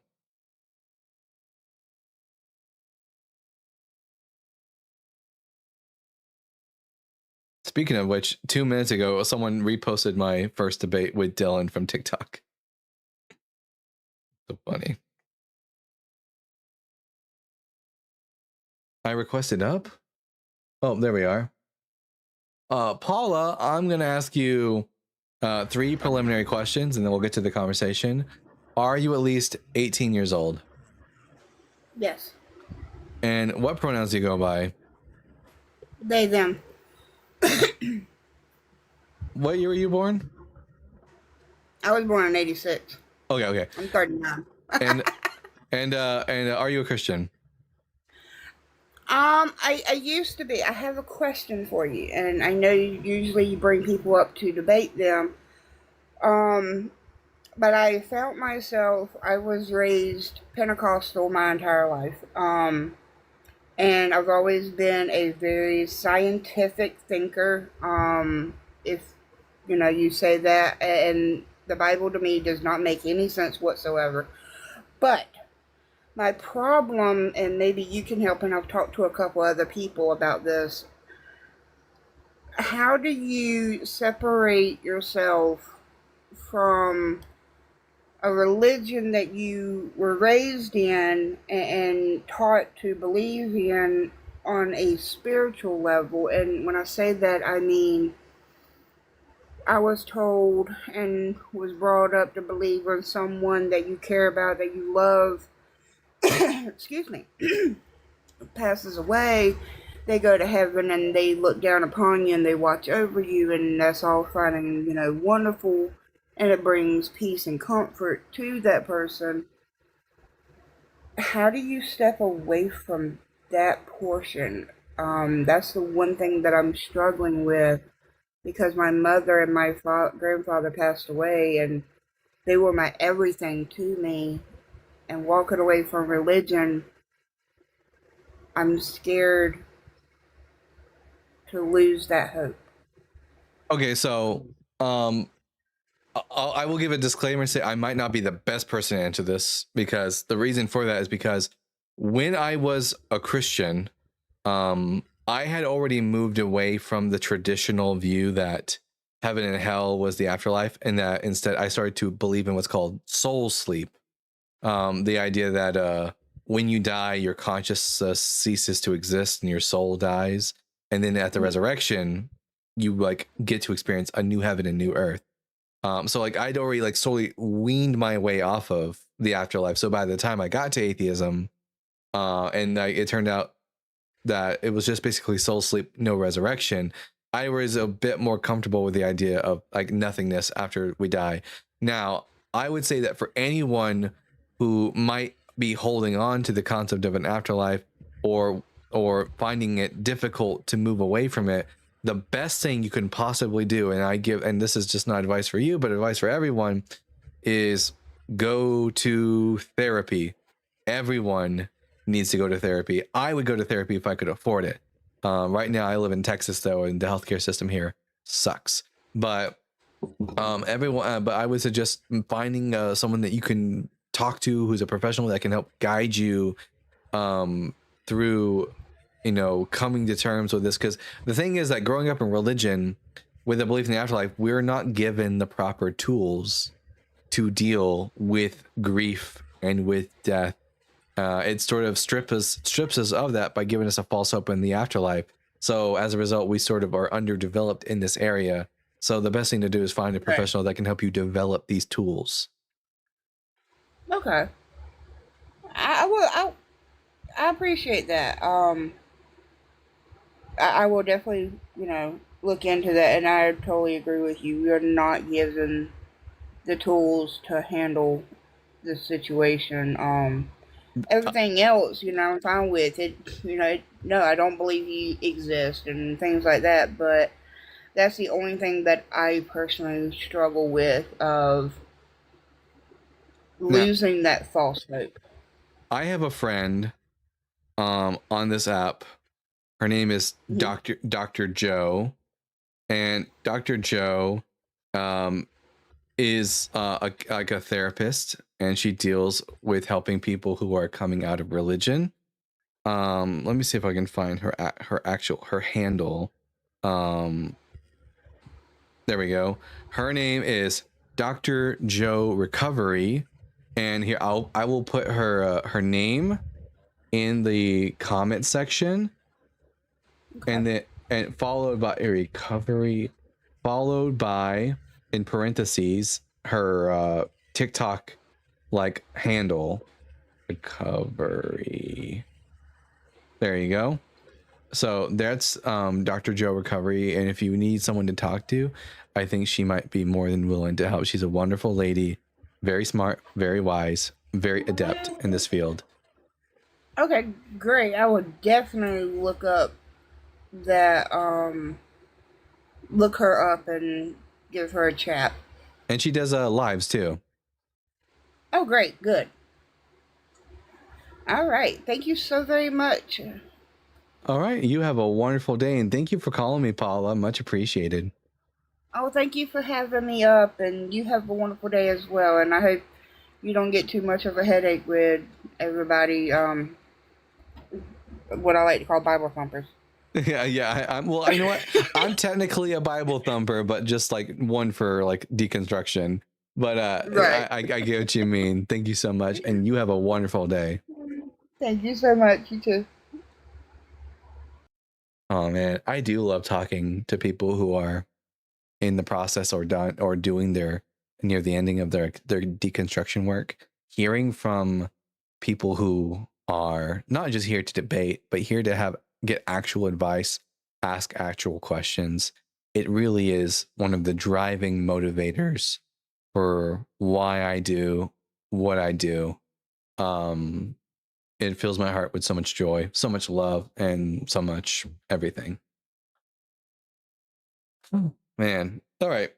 Speaking of which, 2 minutes ago, someone reposted my first debate with Dylan from TikTok. So funny. I requested up? Oh, there we are. Paula, I'm going to ask you 3 preliminary questions, and then we'll get to the conversation. Are you at least 18 years old? Yes. And what pronouns do you go by? They, them. What year were you born? I was born in 86. Okay. I'm 39. and are you a Christian? I used to be. I have a question for you, and I know usually you bring people up to debate them. But I felt myself, I was raised Pentecostal my entire life. And I've always been a very scientific thinker. If you say that, and the Bible to me does not make any sense whatsoever. But my problem, and maybe you can help, and I've talked to a couple other people about this. How do you separate yourself from a religion that you were raised in and taught to believe in on a spiritual level? And when I say that, I mean, I was told and was brought up to believe in someone that you care about, that you love, excuse me, passes away, they go to heaven and they look down upon you and they watch over you, and that's all fine and wonderful, and it brings peace and comfort to that person. How do you step away from that portion? That's the one thing that I'm struggling with, because my mother and my grandfather passed away, and they were my everything to me. And walking away from religion, I'm scared to lose that hope. Okay, so I will give a disclaimer and say I might not be the best person to answer this, because the reason for that is because when I was a Christian, I had already moved away from the traditional view that heaven and hell was the afterlife, and that instead I started to believe in what's called soul sleep. The idea that when you die, your consciousness ceases to exist and your soul dies, and then at the resurrection, you get to experience a new heaven and new earth. So I'd already slowly weaned my way off of the afterlife. So by the time I got to atheism, and it turned out that it was just basically soul sleep, no resurrection, I was a bit more comfortable with the idea of nothingness after we die. Now, I would say that for anyone who might be holding on to the concept of an afterlife, or finding it difficult to move away from it, the best thing you can possibly do, and this is just not advice for you, but advice for everyone, is go to therapy. Everyone needs to go to therapy. I would go to therapy if I could afford it. Right now I live in Texas though, and the healthcare system here sucks. But but I would suggest finding someone that you can talk to who's a professional that can help guide you through coming to terms with this. Because the thing is that growing up in religion with a belief in the afterlife, we're not given the proper tools to deal with grief and with death. It sort of strips us of that by giving us a false hope in the afterlife. So as a result, we sort of are underdeveloped in this area. So the best thing to do is find a professional that can help you develop these tools. Okay. I appreciate that. I will definitely, look into that, and I totally agree with you. We are not given the tools to handle the situation. Everything else, I'm fine with it. No, I don't believe you exist and things like that. But that's the only thing that I personally struggle with of losing that false hope. I have a friend on this app. Her name is Dr. Joe, and Dr. Joe is like a therapist, and she deals with helping people who are coming out of religion. Let me see if I can find her handle. There we go. Her name is Dr. Joe Recovery, and here I will put her name in the comment section, and followed by a recovery, followed by, in parentheses, her TikTok handle, recovery. There you go. So that's Dr. Joe Recovery, and if you need someone to talk to, I think she might be more than willing to help. She's a wonderful lady, very smart, very wise, very adept in this field. Okay, great. I would definitely look up that, look her up and give her a chat. And she does lives too. Oh, great. Good. All right. Thank you so very much. All right. You have a wonderful day, and thank you for calling me, Paula. Much appreciated. Oh, thank you for having me up, and you have a wonderful day as well. And I hope you don't get too much of a headache with everybody, what I like to call Bible thumpers. Yeah. I'm well, you know what? I'm technically a Bible thumper, but just one for deconstruction. But right. I get what you mean. Thank you so much, and you have a wonderful day. Thank you so much. You too. Oh man, I do love talking to people who are in the process or done or doing their near the ending of their deconstruction work. Hearing from people who are not just here to debate, but here to get actual advice, ask actual questions. It really is one of the driving motivators for why I do what I do. It fills my heart with so much joy, so much love, and so much everything. Man. All right.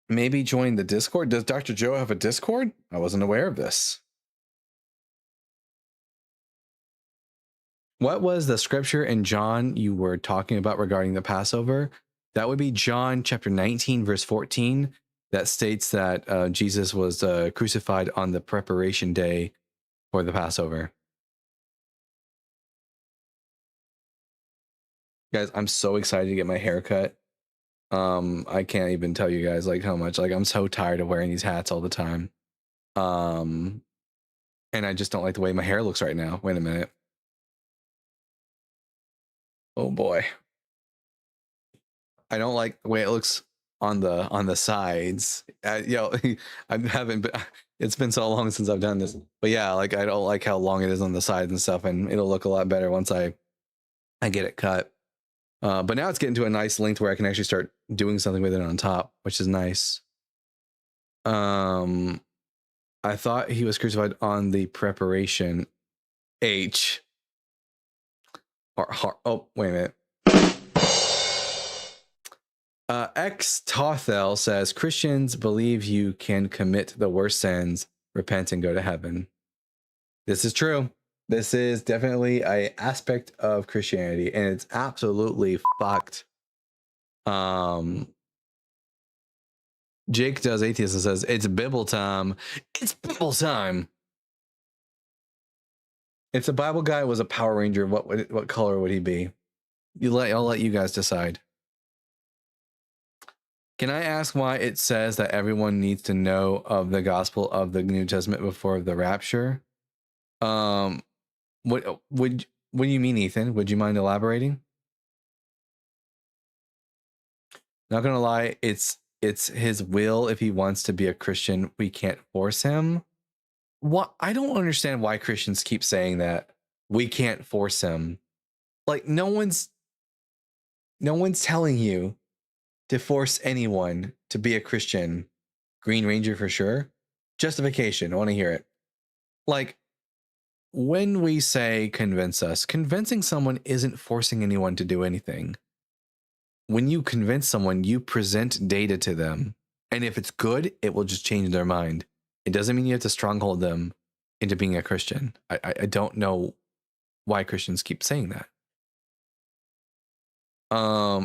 Maybe join the Discord. Does Dr. Joe have a Discord? I wasn't aware of this. What was the scripture in John you were talking about regarding the Passover? That would be John chapter 19, verse 14. That states that Jesus was crucified on the preparation day for the Passover. Guys, I'm so excited to get my hair cut. I can't even tell you guys how much. I'm so tired of wearing these hats all the time. And I just don't like the way my hair looks right now. Wait a minute. Oh boy. I don't like the way it looks on the sides. I haven't been, it's been so long since I've done this. But yeah, I don't like how long it is on the sides and stuff, and it'll look a lot better once I get it cut. But now it's getting to a nice length where I can actually start doing something with it on top, which is nice. I thought he was crucified on the preparation H. Oh, wait a minute. X Tothel says Christians believe you can commit the worst sins, repent, and go to heaven. This is true. This is definitely an aspect of Christianity, and it's absolutely fucked. Jake Does Atheist and says it's Bible time. It's Bible time. If the Bible guy was a Power Ranger, what color would he be? I'll let you guys decide. Can I ask why it says that everyone needs to know of the gospel of the New Testament before the rapture? What do you mean, Ethan? Would you mind elaborating? Not gonna lie, it's his will. If he wants to be a Christian, we can't force him. What? I don't understand why Christians keep saying that we can't force him. Like no one's telling you to force anyone to be a Christian. Green Ranger for sure. Justification. I want to hear it. Like when we say convince us, convincing someone isn't forcing anyone to do anything. When you convince someone, you present data to them. And if it's good, it will just change their mind. It doesn't mean you have to stronghold them into being a Christian. I don't know why Christians keep saying that.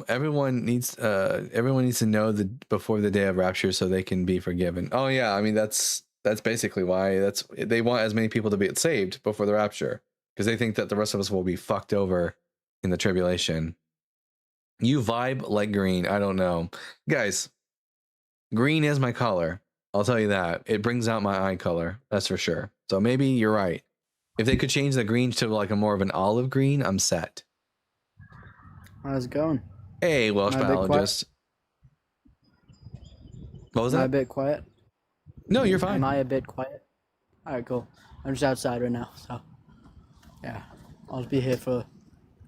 Everyone needs to know before the day of rapture so they can be forgiven. Oh yeah, I mean that's basically why they want as many people to be saved before the rapture, because they think that the rest of us will be fucked over in the tribulation. You vibe like green. I don't know, guys. Green is my color. I'll tell you that. It brings out my eye color. That's for sure. So maybe you're right. If they could change the green to like a more of an olive green, I'm set. How's it going? Hey, Welsh biologist. What was that? Am I a bit quiet? No, you're fine. Am I a bit quiet? Alright, cool. I'm just outside right now, so yeah. I'll just be here for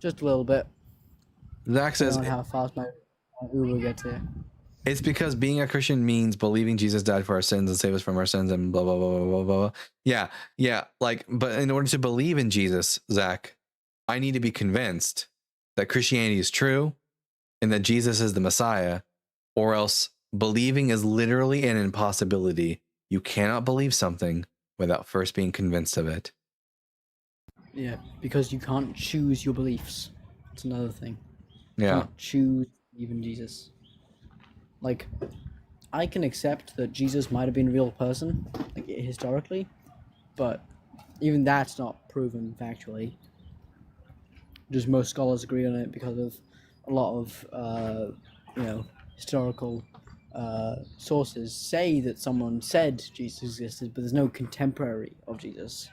just a little bit. Zach says how fast my Uber gets here. It's because being a Christian means believing Jesus died for our sins and saved us from our sins and blah, blah, blah, blah, blah, blah. Yeah. Like, but in order to believe in Jesus, Zach, I need to be convinced that Christianity is true and that Jesus is the Messiah, or else believing is literally an impossibility. You cannot believe something without first being convinced of it. Yeah, because you can't choose your beliefs. It's another thing. You Yeah. can't choose even Jesus. Like, I can accept that Jesus might have been a real person, like historically, but even that's not proven factually. Just most scholars agree on it because of a lot of, historical sources say that someone said Jesus existed, but there's no contemporary of Jesus.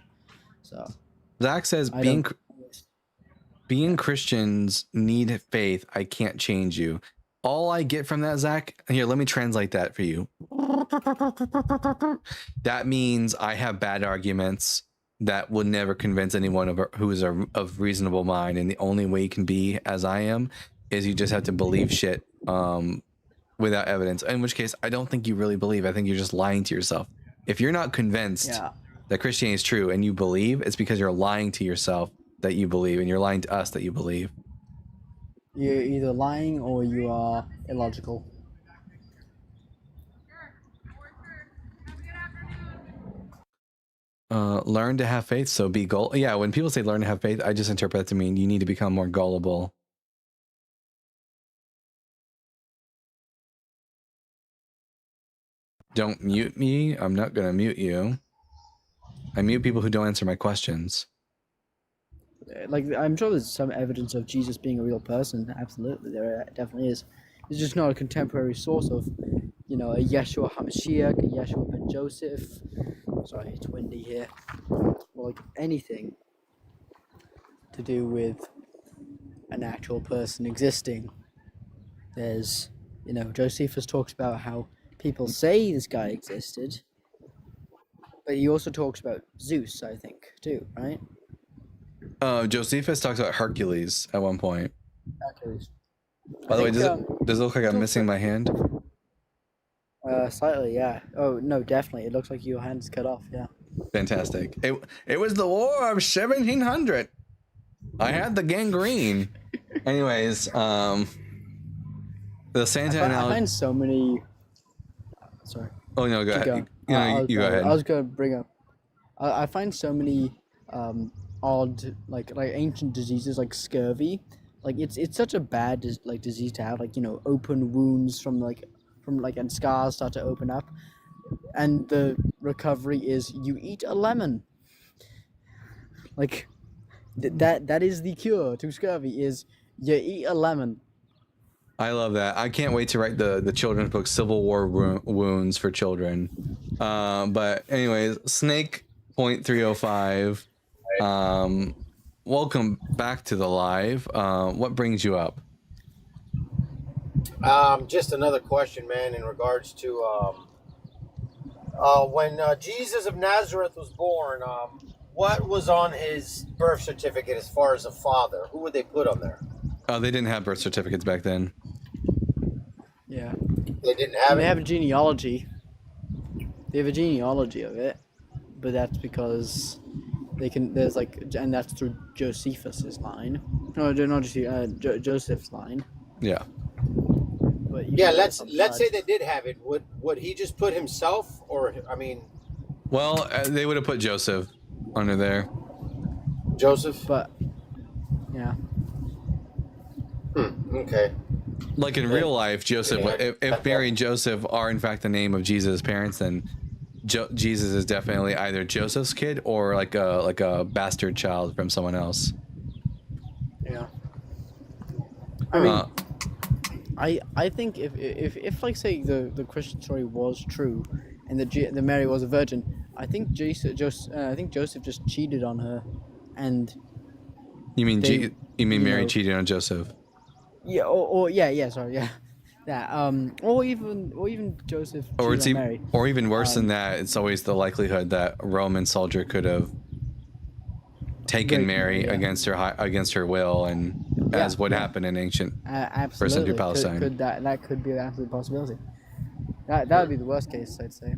So Zach says being Christians need faith. I can't change you. All I get from that, Zach, here, let me translate that for you. That means I have bad arguments that would never convince anyone who is of reasonable mind. And the only way you can be as I am is you just have to believe shit without evidence. In which case, I don't think you really believe. I think you're just lying to yourself. If you're not convinced that Christianity is true and you believe, it's because you're lying to yourself that you believe, and you're lying to us that you believe. You're either lying or you are illogical. Learn to have faith, so be gullible. Yeah, when people say learn to have faith, I just interpret that to mean you need to become more gullible. Don't mute me. I'm not going to mute you. I mute people who don't answer my questions. Like, I'm sure there's some evidence of Jesus being a real person. Absolutely, there definitely is. It's just not a contemporary source of, a Yeshua HaMashiach, a Yeshua ben Joseph. Sorry, it's windy here. Or like anything to do with an actual person existing. There's, Josephus talks about how people say this guy existed, but he also talks about Zeus, I think, too, right? Josephus talks about Hercules at one point. Hercules. By the way, does it look like I'm missing my hand? Slightly, yeah. Oh, no, definitely. It looks like your hand's cut off, yeah. Fantastic. It was the war of 1700. I had the gangrene. Anyways, the Santa analogy. I find so many... Sorry. Oh, no, go ahead. You go ahead. I was going to bring up... I find so many odd, like ancient diseases like scurvy. Like, it's such a bad disease to have. Like, open wounds and scars start to open up. And the recovery is you eat a lemon. Like, that is the cure to scurvy, is you eat a lemon. I love that. I can't wait to write the children's book, Civil War Wounds for Children. But anyways, Snake.305. Welcome back to the live. What brings you up? Just another question, man, in regards to when Jesus of Nazareth was born, what was on his birth certificate as far as a father? Who would they put on there? Oh, they didn't have birth certificates back then. Yeah. They didn't have They it? have a genealogy. They have a genealogy of it, but that's because they can. There's like, and that's through Josephus's line. No, not Joseph's line. Yeah. But you Yeah, can let's sometimes- say they did have it. Would he just put himself, or I mean, Well, they would have put Joseph under there. Joseph? But yeah. Okay. Like in real life, Joseph. Yeah. If Mary and Joseph are in fact the name of Jesus' parents, then Jesus is definitely either Joseph's kid or like a bastard child from someone else. Yeah. I mean, I think if like say the Christian story was true, and that Mary was a virgin, I think Joseph just cheated on her, and You mean They- Mary know- cheated on Joseph? yeah, or sorry, yeah, that or even Joseph Or cheated it's on even, Mary. or even worse than that. It's always the likelihood that a Roman soldier could have taken Raped Mary Mary, yeah. against her will, and Yeah, as what yeah. happened in ancient Absolutely. First Century Palestine. Could that could be an absolute possibility. That would be the worst case, I'd say.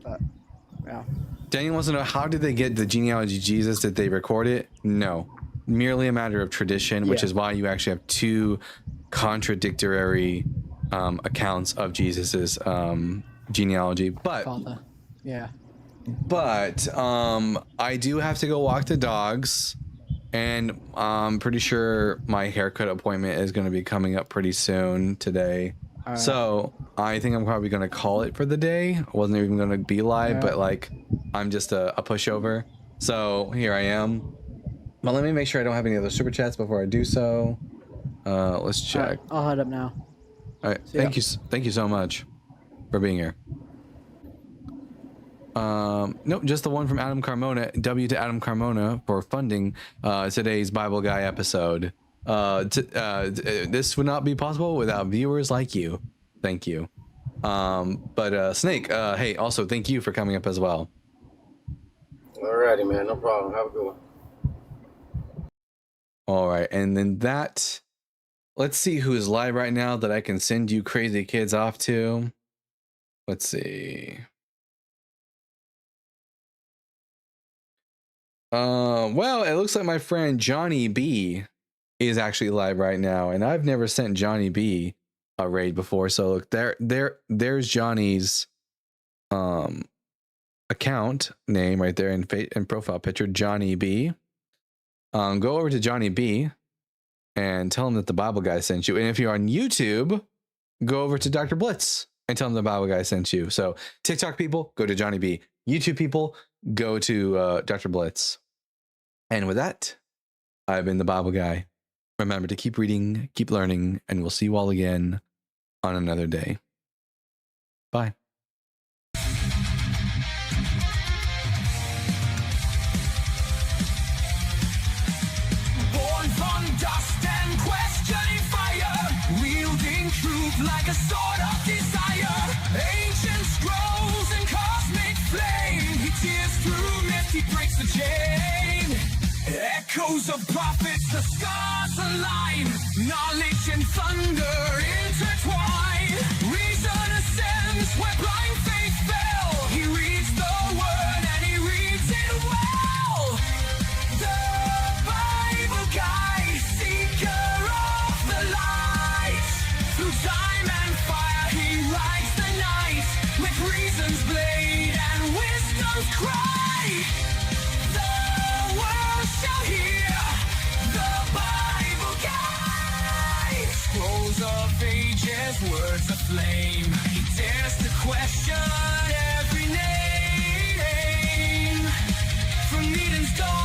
But yeah. Daniel wants to know, how did they get the genealogy of Jesus? Did they record it? No, merely a matter of tradition, which Yeah. is why you actually have two contradictory accounts of Jesus's genealogy. But Father. Yeah. I do have to go walk the dogs, and I'm pretty sure my haircut appointment is going to be coming up pretty soon today. Alright. So I think I'm probably going to call it for the day. I wasn't even going to be live, but like I'm just a pushover. So here I am. But let me make sure I don't have any other super chats before I do so. Let's check. Alright, I'll head up now. All right. See ya. Thank you so much for being here. Nope, just the one from Adam Carmona. W to Adam Carmona for funding today's Bible Guy episode. This would not be possible without viewers like you. Thank you. But Snake, hey, also thank you for coming up as well. Alrighty, man. No problem. Have a good one. All right, and then that. Let's see who is live right now that I can send you crazy kids off to. Let's see. Well, it looks like my friend Johnny B is actually live right now, and I've never sent Johnny B a raid before. So look, there's Johnny's account name right there in profile picture, Johnny B. Go over to Johnny B and tell him that the Bible Guy sent you. And if you're on YouTube, go over to Dr. Blitz and tell him the Bible Guy sent you. So TikTok people, go to Johnny B. YouTube people, go to Dr. Blitz. And with that, I've been the Bible Guy. Remember to keep reading, keep learning, and we'll see you all again on another day. Bye. Born from dust and questioning fire, wielding truth like a sword of desire. Ancient scrolls and cosmic flame, he tears through myth, he breaks the chain. Echoes of prophets, the scars align, knowledge and thunder intertwine. Reason ascends where blind faith fell. He reads the word and he reads it well. The Bible Guy, seeker of the light. Through time and fire he rides the night, with reason's blade and wisdom's cry. The world shall hear the Bible Guy. Scrolls of ages, words aflame. He dares to question every name. From Eden's dawn